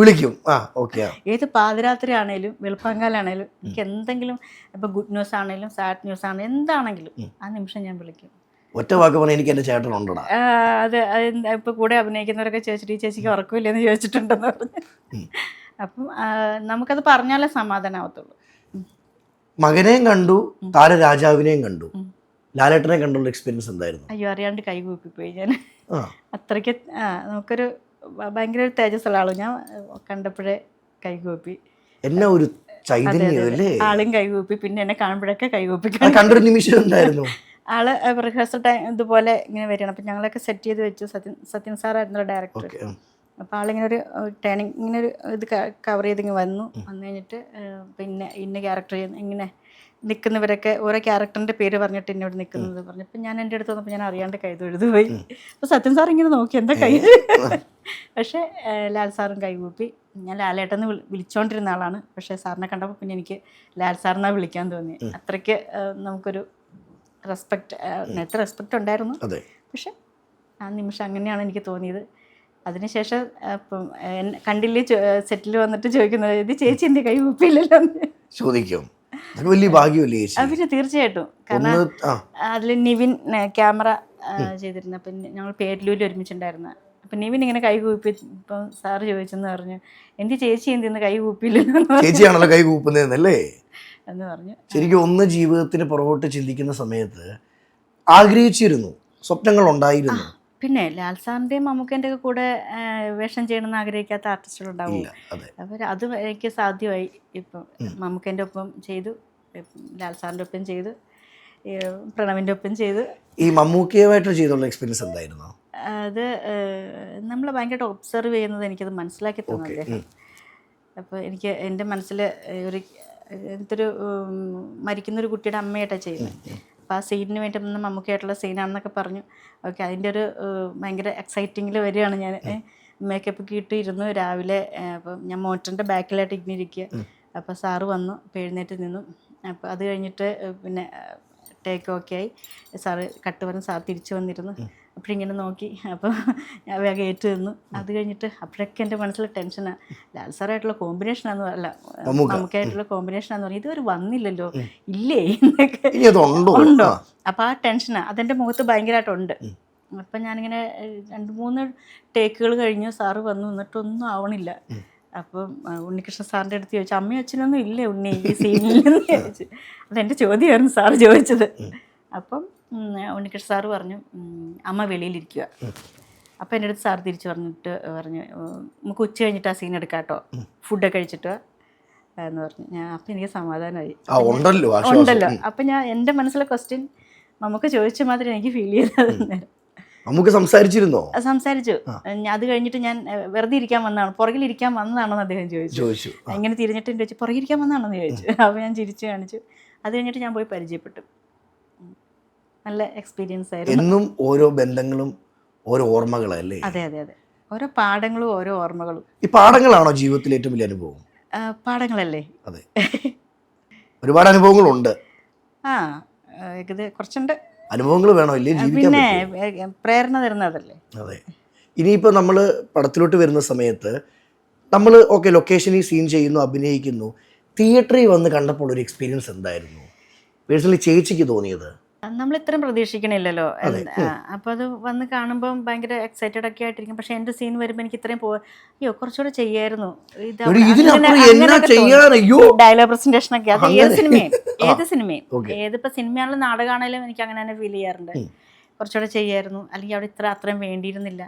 വിളിക്കും. ഓക്കെ, ഏത് പാതിരാത്രി ആണേലും വെളുപ്പാങ്കാലാണേലും എനിക്ക് എന്തെങ്കിലും ഇപ്പൊ ഗുഡ് ന്യൂസ് ആണേലും സാഡ് ന്യൂസ് ആണെങ്കിലും എന്താണെങ്കിലും ആ നിമിഷം ഞാൻ വിളിക്കും. ഒറ്റ വാക്ക് പറഞ്ഞാൽ എനിക്ക് എൻ്റെ ചേട്ടൻ ഉണ്ടടാ. അതെ, ഇപ്പൊ കൂടെ അഭിനയിക്കുന്നവരൊക്കെ ചോദിച്ചിട്ട് ഈ ചേച്ചിക്ക് ഉറക്കമില്ലെന്ന് ചോദിച്ചിട്ടുണ്ടെന്ന് പറഞ്ഞു. അപ്പം നമുക്കത് പറഞ്ഞാലേ സമാധാനമാവത്തുള്ളൂ. മകനെയും കണ്ടു, താരരാജാവിനെയും കണ്ടു, ലാലേട്ടനെ കണ്ടുള്ള എക്സ്പീരിയൻസ് എന്തായിരുന്നു? അയ്യോ, അറിയാണ്ട് കൈ കൂപ്പിപ്പോയി ഞാൻ. അത്രയ്ക്ക് നമുക്കൊരു ഭയങ്കര ഒരു തേജസ്സുള്ള ആളും, ഞാൻ കണ്ടപ്പോഴേ കൈ കൂപ്പി. എന്നെ ഒരു ചൈതന്യമല്ലേ, ആളും കൈ കൂപ്പി. പിന്നെ എന്നെ കാണുമ്പോഴൊക്കെ കൈ കൂപ്പി. കണ്ടൊരു നിമിഷം ഉണ്ടായിരുന്നു. ആള് റിഹേഴ്സൽ ടൈം ഇതുപോലെ ഇങ്ങനെ വരികയാണ്. അപ്പം ഞങ്ങളൊക്കെ സെറ്റ് ചെയ്ത് വെച്ചു. സത്യൻ സാറായിരുന്നു ഡയറക്ടർ. അപ്പോൾ ആളിങ്ങനെ ഒരു ടേണിങ് ഇങ്ങനെ ഒരു ഇത് കവർ ചെയ്തിങ്ങനെ വന്നു കഴിഞ്ഞിട്ട് പിന്നെ ഇന്ന ക്യാരക്ടർ ഇങ്ങനെ നിൽക്കുന്നവരൊക്കെ ഓരോ ക്യാരക്ടറിൻ്റെ പേര് പറഞ്ഞിട്ട് എന്നോട് നിൽക്കുന്നത് പറഞ്ഞപ്പോൾ ഞാൻ എൻ്റെ അടുത്ത് വന്നപ്പോൾ ഞാൻ അറിയാണ്ട് കൈ തൊഴുതു പോയി. അപ്പോൾ സത്യൻ സാർ ഇങ്ങനെ നോക്കി എന്താ കൈ. പക്ഷേ ലാൽ സാറും കൈകൂപ്പി. ഞാൻ ലാലേട്ടെന്ന് വിളിച്ചുകൊണ്ടിരുന്ന ആളാണ്. പക്ഷേ സാറിനെ കണ്ടപ്പോൾ പിന്നെ എനിക്ക് ലാൽ സാറിനാ വിളിക്കാൻ തോന്നി. അത്രയ്ക്ക് നമുക്കൊരു റെസ്പെക്റ്റ്, നേരത്തെ റെസ്പെക്റ്റ് ഉണ്ടായിരുന്നു, പക്ഷെ ആ നിമിഷം അങ്ങനെയാണ് എനിക്ക് തോന്നിയത്. അതിനുശേഷം അപ്പം കണ്ടില്ലേ സെറ്റിൽ വന്നിട്ട് ചോദിക്കുന്നത്, ഇത് ചേച്ചി എൻ്റെ കൈ ഉപ്പില്ലല്ലോ എന്ന് ചോദിക്കും. അത് വലിയ ഭാഗ്യമല്ലേ ചേച്ചി? പിന്നെ തീർച്ചയായിട്ടും. കാരണം അതിൽ നിവിൻ ക്യാമറ ചെയ്തിരുന്നു. അപ്പം ഞങ്ങൾ പേരിലൂരിൽ ഒരുമിച്ചുണ്ടായിരുന്നു. അപ്പം നിവിൻ ഇങ്ങനെ കൈ കൂപ്പി ഇപ്പം സാറ് ചോദിച്ചെന്ന് പറഞ്ഞു, എൻ്റെ ചേച്ചി എന്തിന്ന് കൈ കൂപ്പില്ലല്ലോ ചേച്ചിയാണല്ലോ കൈ കൂപ്പുന്നതെന്നല്ലേ എന്ന് പറഞ്ഞു. ശരിക്കും ഒന്ന് ജീവിതത്തിന് പുറകോട്ട് ചിന്തിക്കുന്ന സമയത്ത് ആഗ്രഹിച്ചിരുന്നു, സ്വപ്നങ്ങൾ ഉണ്ടായിരുന്നു. പിന്നെ ലാൽ സാറിൻ്റെയും മമ്മൂക്കേൻ്റെ ഒക്കെ കൂടെ വേഷം ചെയ്യണമെന്ന് ആഗ്രഹിക്കാത്ത ആർട്ടിസ്റ്റുകളുണ്ടാവും. അപ്പോൾ അത് എനിക്ക് സാധ്യമായി. ഇപ്പം മമ്മൂക്കേൻ്റെ ഒപ്പം ചെയ്തു, ലാൽ സാറിൻ്റെ ഒപ്പം ചെയ്തു, പ്രണവിൻ്റെ ഒപ്പം ചെയ്തു. ഈ മമ്മൂക്കയുമായിട്ട് ചെയ്തുള്ള എക്സ്പീരിയൻസ് എന്തായിരുന്നു? അത് നമ്മൾ ഭയങ്കരമായിട്ട് ഒബ്സർവ് ചെയ്യുന്നത് എനിക്കത് മനസ്സിലാക്കി തന്നു അദ്ദേഹം. അപ്പോൾ എനിക്ക് എൻ്റെ മനസ്സിൽ എന്തൊരു മരിക്കുന്നൊരു കുട്ടിയുടെ അമ്മയായിട്ടാണ് ചെയ്യുന്നത്. അപ്പോൾ ആ സീനിന് വേണ്ടി മമ്മൂക്കയായിട്ടുള്ള സീനാണെന്നൊക്കെ പറഞ്ഞു. ഓക്കെ, അതിൻ്റെ ഒരു ഭയങ്കര എക്സൈറ്റിങ്ങിൽ വരികയാണ് ഞാൻ. മേക്കപ്പ് ഒക്കെ ഇട്ടിരുന്നു രാവിലെ. അപ്പം ഞാൻ മോട്ടറിൻ്റെ ബാക്കിലായിട്ട് ഇങ്ങനെ ഇരിക്കുക. അപ്പോൾ സാറ് വന്നു, എഴുന്നേറ്റ് നിന്നു. അപ്പോൾ അത് കഴിഞ്ഞിട്ട് പിന്നെ ടേക്ക് ഓക്കെ ആയി. സാറ് കട്ട് പറഞ്ഞ് സാർ തിരിച്ചു വന്നിരുന്നു. അപ്പോഴിങ്ങനെ നോക്കി. അപ്പോൾ ഞാൻ വേഗം ഏറ്റു നിന്നു. അത് കഴിഞ്ഞിട്ട് അപ്പോഴൊക്കെ എൻ്റെ മനസ്സിൽ ടെൻഷനാണ്. ലാൽ സാറായിട്ടുള്ള കോമ്പിനേഷനാന്ന് അല്ല നമുക്കായിട്ടുള്ള കോമ്പിനേഷനാന്ന് പറഞ്ഞു. ഇതുവരെ വന്നില്ലല്ലോ, ഇല്ലേ എന്നൊക്കെ ഉണ്ടോ. അപ്പോൾ ആ ടെൻഷനാണ് അതെൻ്റെ മുഖത്ത് ഭയങ്കരമായിട്ടുണ്ട്. അപ്പം ഞാനിങ്ങനെ 2-3 ടേക്കുകൾ കഴിഞ്ഞു. സാറ് വന്നു, എന്നിട്ടൊന്നും ആവണില്ല. അപ്പം ഉണ്ണികൃഷ്ണൻ സാറിൻ്റെ അടുത്ത് ചോദിച്ചു, അമ്മയും അച്ഛനൊന്നും ഇല്ലേ ഉണ്ണി ഈ സീനിലെന്ന് ചോദിച്ചു. അതെൻ്റെ ചോദ്യമായിരുന്നു സാറ് ചോദിച്ചത്. അപ്പം ഉണ്ണികൃഷ്ണൻ സാറ് പറഞ്ഞു, അമ്മ വെളിയിലിരിക്കുക. അപ്പം എൻ്റെ അടുത്ത് സാർ തിരിച്ചു പറഞ്ഞു, നമുക്ക് ഉച്ച കഴിഞ്ഞിട്ട് ആ സീൻ എടുക്കാം കേട്ടോ, ഫുഡൊക്കെ കഴിച്ചിട്ട് എന്ന് പറഞ്ഞു. അപ്പം എനിക്ക് സമാധാനമായി, ഉണ്ടല്ലോ. അപ്പം ഞാൻ എൻ്റെ മനസ്സിലെ ക്വസ്റ്റ്യൻ നമുക്ക് ചോദിച്ച മാതിരി എനിക്ക് ഫീൽ ചെയ്തത്. നമുക്ക് സംസാരിച്ചിരുന്നോ? സംസാരിച്ചു. അത് കഴിഞ്ഞിട്ട് ഞാൻ വെറുതെ ഇരിക്കാൻ വന്നതാണ്, പുറകിലിരിക്കാൻ വന്നതാണെന്ന് അദ്ദേഹം ചോദിച്ചു. ഇങ്ങനെ തിരിഞ്ഞിട്ട് ചോദിച്ചു, പുറകിലിരിക്കാൻ വന്നതാണെന്ന് ചോദിച്ചു. അപ്പോൾ ഞാൻ ചിരിച്ചു കാണിച്ചു. അത് കഴിഞ്ഞിട്ട് ഞാൻ പോയി പരിചയപ്പെട്ടു. നല്ല എക്സ്പീരിയൻസ് ആയിരുന്നു. എന്നും ഓരോ ബന്ധങ്ങളും ഓരോ ഓർമ്മകളല്ലേ? അതെ അതെ അതെ, ഓരോ പാഠങ്ങളും ഓരോ ഓർമ്മകളും. ഈ പാഠങ്ങളാണോ ജീവിതത്തിലെ ഏറ്റവും വലിയ അനുഭവം? പാഠങ്ങളല്ലേ? അതെ, ഒരുപാട് അനുഭവങ്ങളുണ്ട്. കുറച്ചുണ്ട്. അനുഭവങ്ങൾ വേണോ ഇല്ലേ ജീവിക്കാൻ? പിന്നെ പ്രേരണ തരുന്നതല്ലേ. അതെ. ഇനിയിപ്പോൾ നമ്മൾ പടത്തിലോട്ട് വരുന്ന സമയത്ത് നമ്മൾ ഓക്കെ ലൊക്കേഷനിൽ സീൻ ചെയ്യുന്നു, അഭിനയിക്കുന്നു. തിയേറ്ററിൽ വന്ന് കണ്ടപ്പോൾ ഒരു എക്സ്പീരിയൻസ് എന്തായിരുന്നു പേഴ്സണലി ചേച്ചിക്ക് തോന്നിയത്? നമ്മൾ ഇത്രയും പ്രതീക്ഷിക്കണില്ലല്ലോ. അപ്പോൾ അത് വന്ന് കാണുമ്പം ഭയങ്കര എക്സൈറ്റഡ് ഒക്കെ ആയിട്ടിരിക്കും. പക്ഷെ എൻ്റെ സീൻ വരുമ്പോൾ എനിക്ക് ഇത്രയും അയ്യോ കുറച്ചുകൂടെ ചെയ്യായിരുന്നു, ഡയലോഗ് പ്രസന്റേഷൻ ഒക്കെ. അത് ഏത് സിനിമയും ഏതിപ്പോൾ സിനിമയാണെങ്കിലും നാടകമാണെങ്കിലും എനിക്ക് അങ്ങനെ തന്നെ ഫീൽ ചെയ്യാറുണ്ട്. കുറച്ചുകൂടെ ചെയ്യായിരുന്നു, അല്ലെങ്കിൽ അവിടെ അത്രയും വേണ്ടിയിരുന്നില്ല.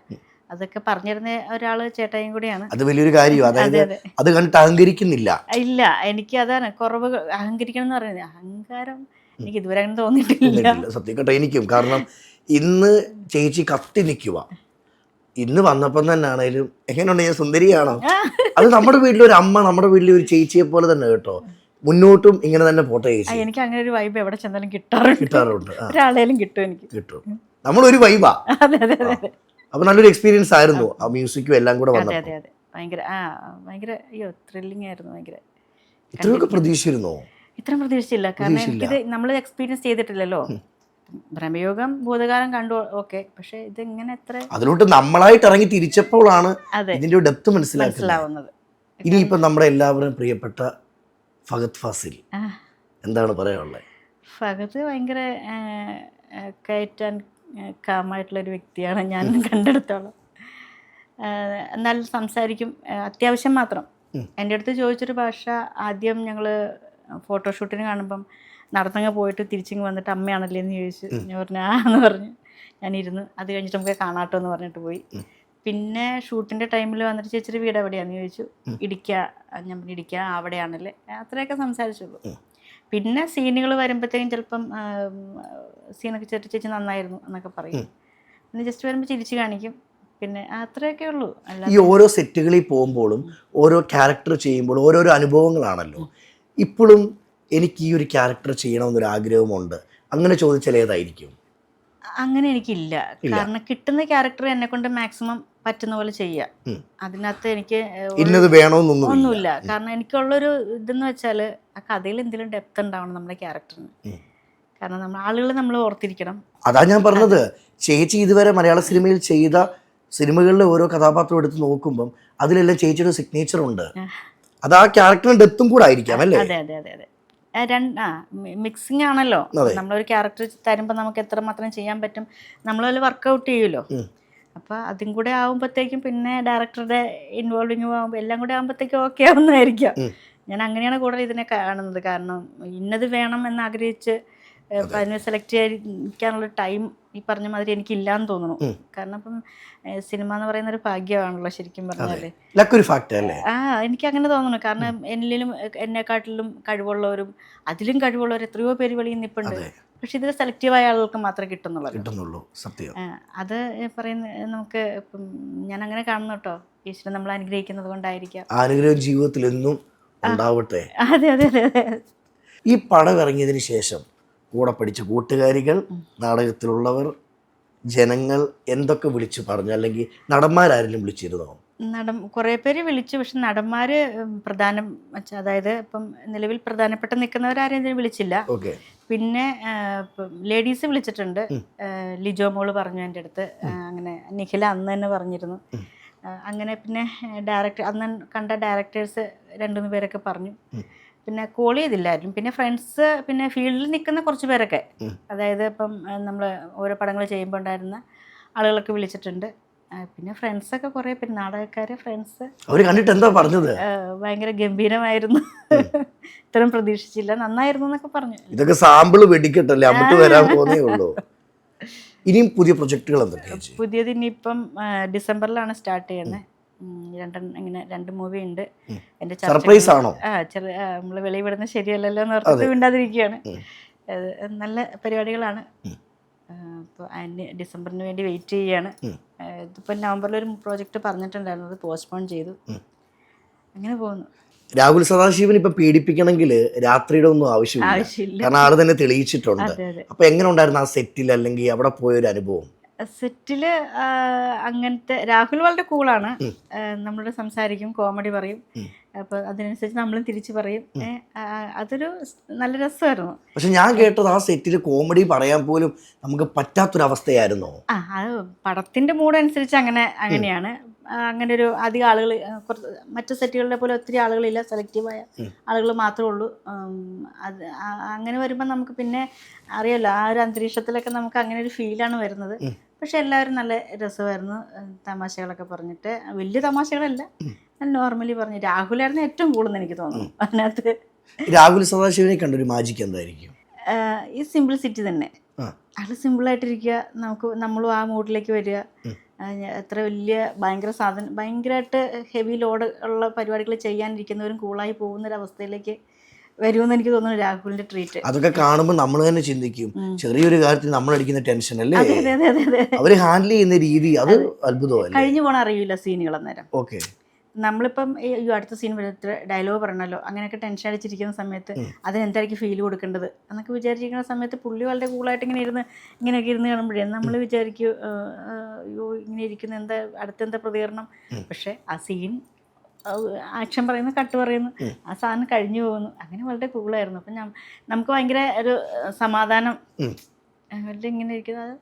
അതൊക്കെ പറഞ്ഞിരുന്ന ഒരാൾ ചേട്ടായും കൂടിയാണ്. അത് വലിയൊരു കാര്യം. അതായത് അത് കണ്ടിട്ട് അഹങ്കരിക്കുന്നില്ല. ഇല്ല, എനിക്ക് അതാണ് കുറവ്. അഹങ്കരിക്കണം എന്ന് പറയുന്നത് അഹങ്കാരം എനിക്ക് ഇതുവരെ അങ്ങനെ തോന്നിയിട്ടില്ല. സത്യം കേട്ടോ, എനിക്കും. കാരണം ഇന്ന് ചേച്ചി കത്തി നിൽക്കുക. ഇന്ന് വന്നപ്പം തന്നെ ആണേലും എങ്ങനെയുണ്ട്, ഞാൻ സുന്ദരിയാണോ? അത് നമ്മുടെ വീട്ടിലൊരു അമ്മ, നമ്മുടെ വീട്ടിലെ ഒരു ചേച്ചിയെ പോലെ തന്നെ കേട്ടോ. മുന്നോട്ടും ഇങ്ങനെ തന്നെ പോട്ടെ ചേച്ചി. എനിക്ക് അങ്ങനെ ഒരു വൈബ് എവിടെ ചെന്നാലും കിട്ടാറുണ്ട്. ഒരാളേലും കിട്ടും. നമ്മളൊരു വൈബാ. അപ്പൊ നല്ലൊരു എക്സ്പീരിയൻസ് ആയിരുന്നു ആ മ്യൂസിക്കും എല്ലാം കൂടെ വന്നത്. അതെ അതെ, ഭയങ്കര ത്രില്ലിംഗ് ആയിരുന്നു. ഭയങ്കര. ഇത്രയൊക്കെ പ്രതീക്ഷിച്ചിരുന്നോ? ഇത്രയും പ്രതീക്ഷിച്ചില്ല. കാരണം എനിക്കിത് നമ്മൾ എക്സ്പീരിയൻസ് ചെയ്തിട്ടില്ലല്ലോ. ഭ്രമയോഗം ഭൂതകാലം കണ്ടു, ഓക്കെ. പക്ഷെ ഇത് ഇങ്ങനെ അതിലോട്ട് നമ്മളായിട്ട് ഇറങ്ങി തിരിച്ചപ്പോഴാണ് ഇതിന്റെ ഡെപ്ത് മനസ്സിലാവുന്നത്. ഇനിയിപ്പോ നമ്മുടെ എല്ലാവരും പ്രിയപ്പെട്ട ഫഹദ് ഫാസിൽ എന്താണ് പറയാനുള്ളത്? ഫഹദ് ഭയങ്കര കയറ്റാൻ കാമായിട്ടുള്ളൊരു വ്യക്തിയാണ് ഞാൻ കണ്ടെടുത്തോളം. എന്നാൽ സംസാരിക്കും അത്യാവശ്യം മാത്രം. എൻ്റെ അടുത്ത് ചോദിച്ചൊരു ഭാഷ, ആദ്യം ഞങ്ങൾ ഫോട്ടോഷൂട്ടിന് കാണുമ്പം നടന്നങ്ങ് പോയിട്ട് തിരിച്ചിങ്ങ് വന്നിട്ട് അമ്മയാണല്ലേ എന്ന് ചോദിച്ചു. ഞാൻ പറഞ്ഞു എന്ന് പറഞ്ഞു. ഞാനിരുന്നു. അത് കഴിഞ്ഞിട്ട് നമുക്ക് കാണാട്ടോ എന്ന് പറഞ്ഞിട്ട് പോയി. പിന്നെ ഷൂട്ടിൻ്റെ ടൈമിൽ വന്നിട്ട് ചേച്ചിയുടെ വീട് എവിടെയാണെന്ന് ചോദിച്ചു. ഇടിക്കുക. ഞാൻ പറഞ്ഞു ഇടിക്കുക അവിടെയാണല്ലേ, അത്രയൊക്കെ സംസാരിച്ചുള്ളൂ. പിന്നെ സീനുകൾ വരുമ്പോഴത്തേക്കും ചിലപ്പം സീനൊക്കെ ചേച്ചി നന്നായിരുന്നു എന്നൊക്കെ പറയും. പിന്നെ ജസ്റ്റ് വരുമ്പോൾ ചിരിച്ച് കാണിക്കും. പിന്നെ അത്രയൊക്കെ ഉള്ളൂ. ഈ ഓരോ സെറ്റുകളിൽ പോകുമ്പോഴും ഓരോ ക്യാരക്ടർ ചെയ്യുമ്പോഴും ഓരോരോ അനുഭവങ്ങളാണല്ലോ. ഇപ്പോഴും എനിക്ക് ഈ ഒരു ക്യാരക്ടർ ചെയ്യണമെന്നൊരു ആഗ്രഹമുണ്ട്, അങ്ങനെ ചോദിച്ചാൽ ഏതായിരിക്കും? അങ്ങനെ എനിക്കില്ല. കാരണം കിട്ടുന്ന ക്യാരക്ടർ എന്നെ കൊണ്ട് മാക്സിമം പറ്റുന്ന പോലെ ചെയ്യാം. അതിനകത്ത് എനിക്ക് ഇന്നത് വേണമെന്നൊന്നുമില്ല. കാരണം എനിക്കുള്ളൊരു ഇതെന്ന് വെച്ചാൽ ആ കഥയിൽ എന്തെങ്കിലും ഡെപ്ത് ഉണ്ടാവണം നമ്മുടെ ക്യാരക്ടറിന്. കാരണം ആളുകൾ നമ്മൾ ഓർത്തിരിക്കണം. അതാ ഞാൻ പറഞ്ഞത്, ചേച്ചി ഇതുവരെ മലയാള സിനിമയിൽ ചെയ്ത സിനിമകളിലെ ഓരോ കഥാപാത്രം എടുത്ത് നോക്കുമ്പം അതിലെല്ലാം ചേച്ചിയുടെ സിഗ്നേച്ചർ ഉണ്ട്. അത് ആ ക്യാരക്ടറിന്റെ ഡെപ്തും കൂടെ ആയിരിക്കാം അല്ലേ? അതെ അതെ അതെ അതെ. മിക്സിങ് ആണല്ലോ. നമ്മളൊരു ക്യാരക്ടർ തരുമ്പോൾ നമുക്ക് എത്രമാത്രം ചെയ്യാൻ പറ്റും നമ്മളതിൽ വർക്കൗട്ട് ചെയ്യുമല്ലോ. അപ്പോൾ അതും കൂടെ ആകുമ്പോഴത്തേക്കും പിന്നെ ഡയറക്ടറുടെ ഇൻവോൾവിങ് ആകുമ്പോൾ എല്ലാം കൂടെ ആകുമ്പോഴത്തേക്കും ഓക്കെ ആവുന്നതായിരിക്കാം. ഞാൻ അങ്ങനെയാണ് കൂടുതൽ ഇതിനെ കാണുന്നത്. കാരണം ഇന്നത് വേണം എന്നാഗ്രഹിച്ച് അതിനെ സെലക്ട് ചെയ്യാനുള്ള ടൈം ഈ പറഞ്ഞ മാതിരി എനിക്കില്ലാന്ന് തോന്നുന്നു. കാരണം ഇപ്പം സിനിമ എന്ന് പറയുന്ന ഒരു ഭാഗ്യമാണല്ലോ ശരിക്കും പറഞ്ഞാല്. എനിക്ക് അങ്ങനെ തോന്നുന്നു. കാരണം എന്നെക്കാട്ടിലും കഴിവുള്ളവരും അതിലും കഴിവുള്ളവർ എത്രയോ പേര് വെളിയിൽ നിൽപ്പുണ്ട്. പക്ഷെ ഇതിൽ സെലക്റ്റീവായ ആളുകൾക്ക് മാത്രമേ കിട്ടുന്നുള്ളൂ. സത്യം. അത് പറയുന്ന നമുക്ക് ഇപ്പം ഞാൻ അങ്ങനെ കാണുന്നു കേട്ടോ. ഈശ്വരൻ നമ്മൾ അനുഗ്രഹിക്കുന്നത് കൊണ്ടായിരിക്കാം. അനുഗ്രഹം ജീവിതത്തിൽ എന്നും ഉണ്ടാവട്ടെ. അതെ അതെ അതെ അതെ. ഈ പടം ഇറങ്ങിയതിന് ശേഷം കൂടെ പഠിച്ച കൂട്ടുകാരികൾ, നാടകത്തിലുള്ളവർ, ജനങ്ങൾ എന്തൊക്കെ വിളിച്ചു പറഞ്ഞു? അല്ലെങ്കിൽ നടന്മാരാരെങ്കിലും വിളിച്ചിരുന്നോ? കുറേ പേര് വിളിച്ചു. പക്ഷെ നടന്മാർ പ്രധാനം അതായത് ഇപ്പം നിലവിൽ പ്രധാനപ്പെട്ട നിൽക്കുന്നവരാരെയും വിളിച്ചില്ല. പിന്നെ ലേഡീസ് വിളിച്ചിട്ടുണ്ട്. ലിജോ മോള് പറഞ്ഞു എൻ്റെ അടുത്ത്. അങ്ങനെ നിഖില അന്ന് തന്നെ പറഞ്ഞിരുന്നു. അങ്ങനെ പിന്നെ അന്ന് കണ്ട ഡയറക്ടേഴ്സ് 2-3 പേരൊക്കെ പറഞ്ഞു. പിന്നെ കോൾ ചെയ്തില്ലായിരുന്നു. പിന്നെ ഫ്രണ്ട്സ്, പിന്നെ ഫീൽഡിൽ നിൽക്കുന്ന കുറച്ച് പേരൊക്കെ, അതായത് ഇപ്പം നമ്മൾ ഓരോ പടങ്ങൾ ചെയ്യുമ്പോൾ ഉണ്ടായിരുന്ന ആളുകളൊക്കെ വിളിച്ചിട്ടുണ്ട്. പിന്നെ ഫ്രണ്ട്സൊക്കെ കുറേ പേര്, നാടകക്കാര്, ഫ്രണ്ട്സ്. അവർ കണ്ടിട്ട് എന്താ പറഞ്ഞത്? ഭയങ്കര ഗംഭീരമായിരുന്നു, ഇത്രയും പ്രതീക്ഷിച്ചില്ല, നന്നായിരുന്നു എന്നൊക്കെ പറഞ്ഞു. ഇതൊക്കെ സാമ്പിള് വെടിക്കട്ടല്ലേ, അങ്ങോട്ട് വരാൻ പോകുന്നേ ഉള്ളൂ. ഇനിയും പുതിയ പ്രൊജക്ടുകൾ എന്തൊക്കെയാണ്? പുതിയത് ഇനിയിപ്പം ഡിസംബറിലാണ് സ്റ്റാർട്ട് ചെയ്യുന്നത്. ഇങ്ങനെ 2 മൂവി ഉണ്ട്. എൻ്റെ സർപ്രൈസ് ആണോ? നമ്മൾ വെളിവിടുന്നത് ശരിയല്ലല്ലോ എന്ന് ഓർത്തിട്ട് വീണ്ടാതിരിക്കുകയാണ്. നല്ല പരിപാടികളാണ്. അപ്പോൾ അതിന് ഡിസംബറിന് വേണ്ടി വെയിറ്റ് ചെയ്യുകയാണ്. ഇതിപ്പോൾ നവംബറിൽ ഒരു പ്രോജക്റ്റ് പറഞ്ഞിട്ടുണ്ടായിരുന്നു, അത് പോസ്റ്റ്പോൺ ചെയ്തു. അങ്ങനെ പോകുന്നു. രാഹുൽ സദാശിവൻ ഇപ്പൊ പീഡിപ്പിക്കണമെങ്കിൽ രാത്രിയുടെ ഒന്നും ആവശ്യമില്ല, കാരണം ആള് തന്നെ തെളിയിച്ചിട്ടുണ്ട്. അപ്പൊ എങ്ങനെ ഉണ്ടായിരുന്നു ആ സെറ്റിൽ, അല്ലെങ്കിൽ അവിടെ പോയൊരു അനുഭവം? സെറ്റില് അങ്ങനത്തെ രാഹുൽ വളരെ കൂളാണ്. നമ്മളോട് സംസാരിക്കും, കോമഡി പറയും. അപ്പോൾ അതിനനുസരിച്ച് നമ്മളും തിരിച്ചു പറയും. അതൊരു നല്ല രസമായിരുന്നു. പക്ഷെ ഞാൻ കേട്ടത് ആ സെറ്റിൽ കോമഡി പറയാൻ പോലും നമുക്ക് പറ്റാത്തൊരവസ്ഥയായിരുന്നു. അത് പടത്തിന്റെ മൂഡ് അനുസരിച്ച് അങ്ങനെയാണ്. അങ്ങനെ ഒരു അധികം ആളുകൾ, മറ്റു സെറ്റുകളിലെ പോലെ ഒത്തിരി ആളുകളില്ല, സെലക്റ്റീവായ ആളുകൾ മാത്രമേ ഉള്ളൂ. അത് അങ്ങനെ വരുമ്പോൾ നമുക്ക് പിന്നെ അറിയാമല്ലോ, ആ ഒരു അന്തരീക്ഷത്തിലൊക്കെ നമുക്ക് അങ്ങനെ ഒരു ഫീലാണ് വരുന്നത്. പക്ഷെ എല്ലാവരും നല്ല രസമായിരുന്നു. തമാശകളൊക്കെ പറഞ്ഞിട്ട്, വലിയ തമാശകളല്ല, നോർമലി പറഞ്ഞു. രാഹുലായിരുന്നു ഏറ്റവും കൂടുതൽ എനിക്ക് തോന്നുന്നു അതിനകത്ത്. രാഹുൽ സദാശിവനെ കണ്ടൊരു മാജിക് എന്തായിരിക്കും? ഈ സിംപിൾസിറ്റി തന്നെ. ആള് സിമ്പിളായിട്ടിരിക്കുക, നമ്മളും ആ മൂഡിലേക്ക് വരിക. എത്ര വലിയ ഭയങ്കരമായിട്ട് ഹെവി ലോഡ് ഉള്ള പരിപാടികൾ ചെയ്യാനിരിക്കുന്നവരും കൂളായി പോകുന്നൊരവസ്ഥയിലേക്ക് വരുമെന്ന് എനിക്ക് തോന്നുന്നു രാഹുലിന്റെ ട്രീറ്റ്. അതൊക്കെ കാണുമ്പോൾ നമ്മൾ തന്നെ ചിന്തിക്കും, ചെറിയൊരു കാര്യത്തിൽ നമ്മൾ അടിക്കുന്ന ടെൻഷൻ അല്ലേ അവര് ഹാൻഡിൽ ചെയ്യുന്ന രീതി, അത് അത്ഭുതമല്ലേ. കഴിഞ്ഞു പോണ അറിയില്ല സീനുകൾ അന്നേരം. ഓക്കെ, നമ്മളിപ്പം ഈ അടുത്ത സീൻ വരുന്ന ഡയലോഗ് പറയണല്ലോ, അങ്ങനെയൊക്കെ ടെൻഷൻ അടിച്ചിരിക്കുന്ന സമയത്ത് അതിനെന്തായിരിക്കും ഫീൽ കൊടുക്കേണ്ടത് എന്നൊക്കെ വിചാരിച്ചിരിക്കുന്ന സമയത്ത് പുള്ളി വളരെ കൂളായിട്ട് ഇങ്ങനെയൊക്കെ ഇരുന്ന് കാണുമ്പോഴേ നമ്മൾ വിചാരിക്കും, അയ്യോ ഇങ്ങനെ ഇരിക്കുന്ന എന്താ അടുത്തെന്താ പ്രതികരണം. പക്ഷെ ആ സീൻ ആക്ഷൻ പറയുന്നു, കട്ട് പറയുന്നു, ആ സാധനം കഴിഞ്ഞു പോകുന്നു. അങ്ങനെ വളരെ കൂളായിരുന്നു. അപ്പം നമുക്ക് ഭയങ്കര ഒരു സമാധാനം, വളരെ ഇങ്ങനെ ഇരിക്കുന്നത്,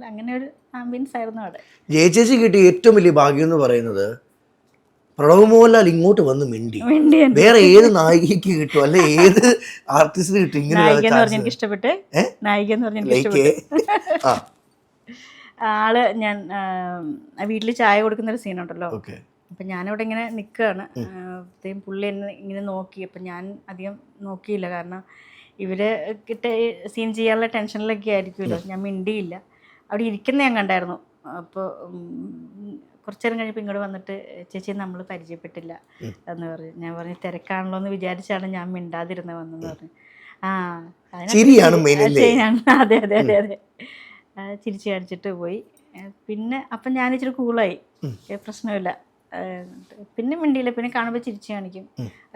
അങ്ങനെ ഒരു ആംബിയൻസ് ആയിരുന്നു അവിടെ. ജയചേച്ചി കിട്ടിയ ഏറ്റവും വലിയ ഭാഗ്യം എന്ന് പറയുന്നത് പ്രണവ് മോഹൻലാൽ ഇങ്ങോട്ട് വന്ന് മിണ്ടി. വേറെ ഏത് നായികക്ക് കിട്ടും, അല്ലെ ഏത് ആർട്ടിസ്റ്റിന് കിട്ടും ഇങ്ങനെ? എനിക്ക് ഇഷ്ടപ്പെട്ട് നായിക എന്ന് പറഞ്ഞ ആള്, ഞാൻ വീട്ടിൽ ചായ കൊടുക്കുന്നൊരു സീനുണ്ടല്ലോ. അപ്പം ഞാനവിടെ ഇങ്ങനെ നിൽക്കുകയാണ്. പുള്ളി എന്നെ ഇങ്ങനെ നോക്കി. അപ്പം ഞാൻ അധികം നോക്കിയില്ല, കാരണം ഇവര് സീൻ ചെയ്യാനുള്ള ടെൻഷനിലൊക്കെ ആയിരിക്കുമല്ലോ. ഞാൻ മിണ്ടിയില്ല, അവിടെ ഇരിക്കുന്ന ഞാൻ കണ്ടായിരുന്നു. അപ്പോൾ കുറച്ചു നേരം കഴിഞ്ഞപ്പോൾ ഇങ്ങോട്ട് വന്നിട്ട്, ചേച്ചി നമ്മൾ പരിചയപ്പെട്ടില്ല എന്ന് പറഞ്ഞു. ഞാൻ പറഞ്ഞു തിരക്കാണല്ലോ എന്ന് വിചാരിച്ചാണ് ഞാൻ മിണ്ടാതിരുന്നത് വന്നെന്ന് പറഞ്ഞു. അതെ അതെ അതെ അതെ, ചിരിച്ചു കാണിച്ചിട്ട് പോയി. പിന്നെ അപ്പം ഞാനിച്ചിരി കൂളായി, പ്രശ്നമില്ല. പിന്നെ മിണ്ടിയില്ല, പിന്നെ കാണുമ്പോൾ ചിരിച്ചു കാണിക്കും.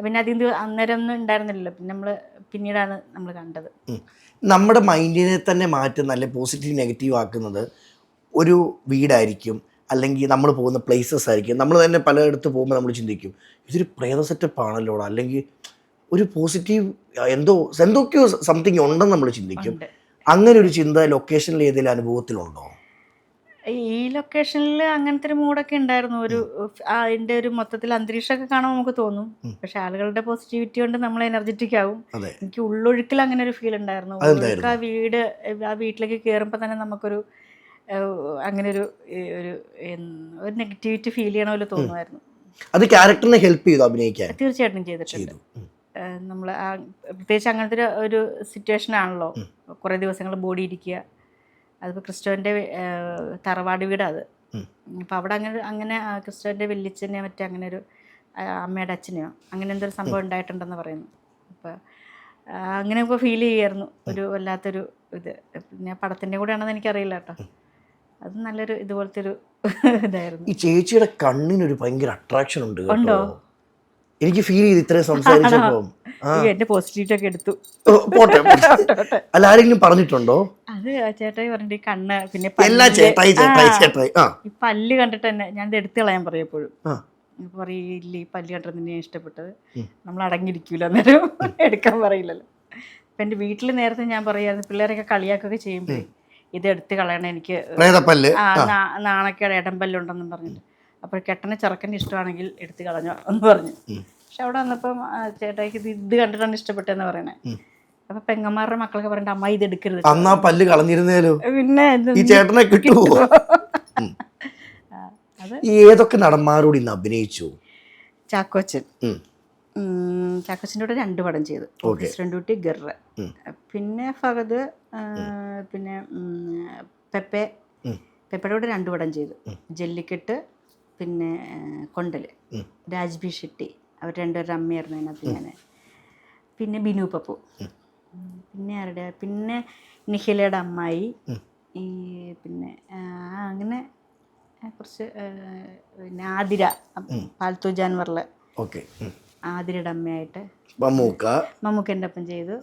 പിന്നെ അന്നേരം ഒന്നും ഉണ്ടായിരുന്നില്ലല്ലോ. പിന്നെ പിന്നീടാണ് നമ്മൾ കണ്ടത്. നമ്മുടെ മൈൻഡിനെ തന്നെ മാറ്റുന്ന, അല്ലെ പോസിറ്റീവ് നെഗറ്റീവ് ആക്കുന്നത് ഒരു വീടായിരിക്കും, അല്ലെങ്കിൽ നമ്മൾ പോകുന്ന പ്ലേസസ് ആയിരിക്കും. നമ്മൾ തന്നെ പലയിടത്ത് പോകുമ്പോൾ നമ്മൾ ചിന്തിക്കും, ഇതൊരു പ്രേത സെറ്റപ്പ് ആണല്ലോ, അല്ലെങ്കിൽ ഒരു പോസിറ്റീവ് എന്തൊക്കെയോ സംതിങ് ഉണ്ടെന്ന് നമ്മൾ ചിന്തിക്കും. അങ്ങനെ ഒരു ചിന്ത ലൊക്കേഷനിൽ ഏതെങ്കിലും അനുഭവത്തിലുണ്ടോ? ഈ ലൊക്കേഷനിൽ അങ്ങനത്തെ ഒരു മൂഡൊക്കെ ഉണ്ടായിരുന്നു. അതിൻ്റെ ഒരു മൊത്തത്തിൽ അന്തരീക്ഷമൊക്കെ കാണുമ്പോൾ നമുക്ക് തോന്നും. പക്ഷെ ആളുകളുടെ പോസിറ്റിവിറ്റി കൊണ്ട് നമ്മൾ എനർജറ്റിക് ആവും. അതെ. എനിക്ക് ഉള്ളൊഴുക്കിൽ അങ്ങനെ ഒരു ഫീൽ ഉണ്ടായിരുന്നു. ഉള്ളൊഴുക്ക് ആ വീട്ടിലേക്ക് കയറുമ്പോൾ തന്നെ നമുക്കൊരു അങ്ങനെ ഒരു നെഗറ്റിവിറ്റി ഫീൽ ചെയ്യണ പോലെ തോന്നുമായിരുന്നു. അത് ക്യാരക്ടറിനെ ഹെൽപ്പ് ചെയ്തു അഭിനയിക്കാൻ? തീർച്ചയായിട്ടും ചെയ്തിട്ടുണ്ട്. നമ്മൾ പ്രത്യേകിച്ച് അങ്ങനത്തെ ഒരു സിറ്റുവേഷൻ ആണല്ലോ, കുറേ ദിവസങ്ങൾ ബോഡി ഇരിക്കുക. അതിപ്പോൾ ക്രിസ്റ്റോൻ്റെ തറവാട് വീടാണ് അത്. അപ്പോൾ അവിടെ അങ്ങനെ ക്രിസ്റ്റോൻ്റെ വല്യച്ഛനെ മറ്റേ അങ്ങനെ ഒരു അമ്മയുടെ അച്ഛനെയോ അങ്ങനെ എന്തൊരു സംഭവം ഉണ്ടായിട്ടുണ്ടെന്ന് പറയുന്നു. അപ്പോൾ അങ്ങനെയൊക്കെ ഫീൽ ചെയ്യുമായിരുന്നു. ഒരു വല്ലാത്തൊരു ഇത്. പിന്നെ പടത്തിൻ്റെ കൂടെ ആണെന്ന് എനിക്കറിയില്ല കേട്ടോ. അത് നല്ലൊരു ഇതുപോലത്തെ ഒരു ഇതായിരുന്നു. ഈ ചേച്ചിയുടെ കണ്ണിനൊരു ഭയങ്കര അട്രാക്ഷൻ ഉണ്ട് കേട്ടോ. എനിക്ക് ഫീൽ ചെയ്ത് ഇത്രയും സംസാരിച്ചപ്പോൾ. എന്റെ പോസിറ്റിവിറ്റി ഒക്കെ എടുത്തു. പോട്ടെ. അല്ല, ആരെങ്കിലും പറഞ്ഞിട്ടുണ്ടോ? അത് ചേട്ടായി പറഞ്ഞിട്ട് കണ്ണ് പിന്നെ ഈ പല്ല് കണ്ടിട്ട് തന്നെ ഞാൻ ഇത് എടുത്തു കളയാൻ പറയും എപ്പോഴും. പറയില്ല, ഈ പല്ല് കണ്ടിട്ട് തന്നെയാണ് ഇഷ്ടപ്പെട്ടത്, നമ്മൾ അടങ്ങിയിരിക്കൂല, അന്നേരം എടുക്കാൻ പറയില്ലല്ലോ. അപ്പം എൻ്റെ വീട്ടിൽ നേരത്തെ ഞാൻ പറയായിരുന്നു, പിള്ളേരൊക്കെ കളിയാക്കൊക്കെ ചെയ്യുമ്പോൾ ഇത് എടുത്ത് കളയണം, എനിക്ക് നാണക്കേട് ഇടംപല്ലുണ്ടെന്നും പറഞ്ഞിട്ട്. അപ്പോൾ കെട്ടനെ ചെറുക്കൻ്റെ ഇഷ്ടമാണെങ്കിൽ എടുത്ത് കളഞ്ഞോ എന്ന് പറഞ്ഞു. പക്ഷെ അവിടെ വന്നപ്പം ചേട്ടായിക്ക് ഇത് കണ്ടിട്ടാണ് ഇഷ്ടപ്പെട്ടതെന്ന് പറയണേ. അപ്പൊ പെങ്ങന്മാരുടെ മക്കളൊക്കെ പറഞ്ഞിട്ട് അമ്മ ഇത് എടുക്കരുത്, അന്നാ പല്ല് കളഞ്ഞിരുന്നേലോ, പിന്നെ ഈ ചേട്ടനെ കിട്ടുമോ? ഏതൊക്കെ നടന്മാരോട് ഇന്ന് അഭിനയിച്ചു? ചാക്കോച്ചൻ, ചാക്കോച്ചൻ്റെ കൂടെ 2 പടം ചെയ്തു. ഡ്യൂട്ടി, ഗർറ, പിന്നെ ഫഹദ്, പിന്നെ പെപ്പയുടെ കൂടെ 2 പടം ചെയ്തു. ജല്ലിക്കെട്ട്, പിന്നെ കൊണ്ടല്, രാജ്ബി ഷെട്ടി, അവർ 2 അമ്മയായിരുന്നു അതിനകത്ത് ഞാൻ. പിന്നെ ബിനു പപ്പു, പിന്നെ ആരുടെ, പിന്നെ നിഖിലയുടെ അമ്മായി, ഈ പിന്നെ അങ്ങനെ കുറച്ച്, പിന്നെ ആതിര, പാൽത്തു ജാൻവറിലെ ആതിരയുടെ അമ്മയായിട്ട് മമ്മൂക്കൻ്റെ ഒപ്പം ചെയ്തു,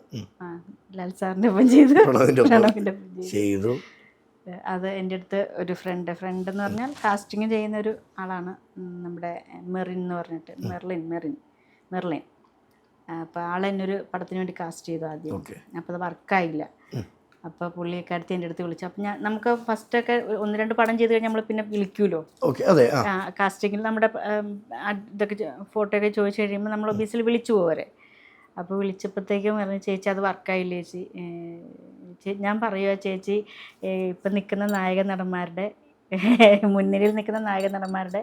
ലാൽ സാറിൻ്റെ ഒപ്പം ചെയ്തു, പ്രണവിൻ്റെ ഒപ്പം ചെയ്തു. അത് എൻ്റെ അടുത്ത് ഒരു ഫ്രണ്ട് എന്ന് പറഞ്ഞാൽ കാസ്റ്റിംഗ് ചെയ്യുന്ന ഒരു ആളാണ്, നമ്മുടെ മെറിൻ എന്ന് പറഞ്ഞിട്ട്, മെർലിൻ. അപ്പോൾ ആളെന്നൊരു പടത്തിന് വേണ്ടി കാസ്റ്റ് ചെയ്തു ആദ്യം. അപ്പോൾ അത് വർക്കായില്ല. അപ്പോൾ പുള്ളിക്കാരത്തി എൻ്റെ അടുത്ത് വിളിച്ചു. അപ്പോൾ നമുക്ക് ഫസ്റ്റൊക്കെ 1-2 പടം ചെയ്ത് കഴിഞ്ഞാൽ നമ്മൾ പിന്നെ വിളിക്കുമല്ലോ കാസ്റ്റിങ്ങിൽ. നമ്മുടെ ഇതൊക്കെ ഫോട്ടോ ഒക്കെ ചോദിച്ചു കഴിയുമ്പോൾ നമ്മൾ ഓബിയസ്ലി വിളിച്ചു പോവരെ. അപ്പോൾ വിളിച്ചപ്പോഴത്തേക്കും പറഞ്ഞു, ചേച്ചി അത് വർക്കായില്ലേ ചേച്ചി. ഞാൻ പറയുക, ചേച്ചി ഇപ്പം നിൽക്കുന്ന നായക നടന്മാരുടെ മുൻനിരയിൽ നിൽക്കുന്ന നായക നടന്മാരുടെ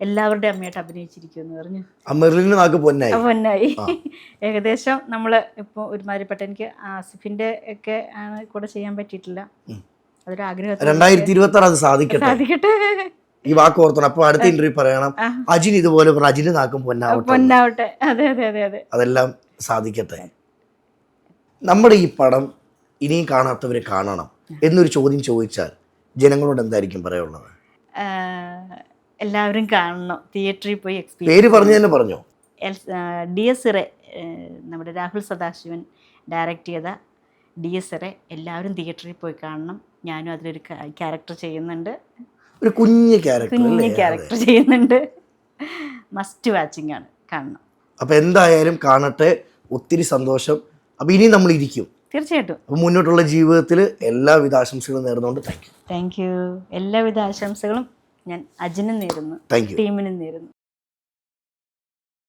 എല്ലാവരുടെയും അമ്മയായിട്ട് അഭിനയിച്ചിരിക്കുമെന്ന് പറഞ്ഞു. പൊന്നായി. ഏകദേശം നമ്മൾ ഇപ്പോൾ ഒരുമാതിരിപ്പെട്ട, എനിക്ക് ആസിഫിൻ്റെ ഒക്കെ ആണ് കൂടെ ചെയ്യാൻ പറ്റിയിട്ടില്ല. അതൊരു ആഗ്രഹം. 2026 അത് സാധിക്കട്ടെ. ഈ വാക്ക് ഓർത്തണം. അപ്പോൾ അടുത്ത ഇന്റർവ്യൂ പറയണം, അജിൻ ഇതുപോലെ അജിന് നാക്കും പൊന്നാവട്ടെ. അതെ. അതെല്ലാം സാധിക്കട്ടെ. നമ്മുടെ ഈ പടം ഇനിയും കാണാത്തവരെ കാണണം എന്നൊരു ചോദ്യം ചോദിച്ചാൽ ജനങ്ങളോട് എന്തായിരിക്കും പറയാനുള്ളത്? എല്ലാവരും കാണണം, തിയേറ്ററിൽ പോയി എക്സ്പീരിയൻസ്. പേര് പറഞ്ഞു തന്നെ പറഞ്ഞോ. DS ഇറെ, നമ്മുടെ രാഹുൽ സദാശിവൻ ഡയറക്റ്റ് ചെയ്ത DS ഇറെ എല്ലാവരും തിയേറ്ററിൽ പോയി കാണണം. ഞാനും അതിലൊരു ക്യാരക്ടർ ചെയ്യുന്നുണ്ട്, ഒരു കുഞ്ഞ് ക്യാരക്ടർ ചെയ്യുന്നുണ്ട്. മസ്റ്റ് വാച്ചിങ് ആണ്, കാണണം. അപ്പോൾ എന്തായാലും കാണട്ടെ. ഒത്തിരി സന്തോഷം. അപ്പോൾ ഇനി നമ്മൾ ഇരിക്കും തീർച്ചയായിട്ടും. അപ്പോൾ മുന്നോട്ടുള്ള ജീവിതത്തിൽ എല്ലാവിധ ആശംസകളും നേർന്നുകൊണ്ട് താങ്ക് യു. എല്ലാവിധ ആശംസകളും ഞാൻ അജിനും നേരുന്നു, ടീമിനും നേരുന്നു.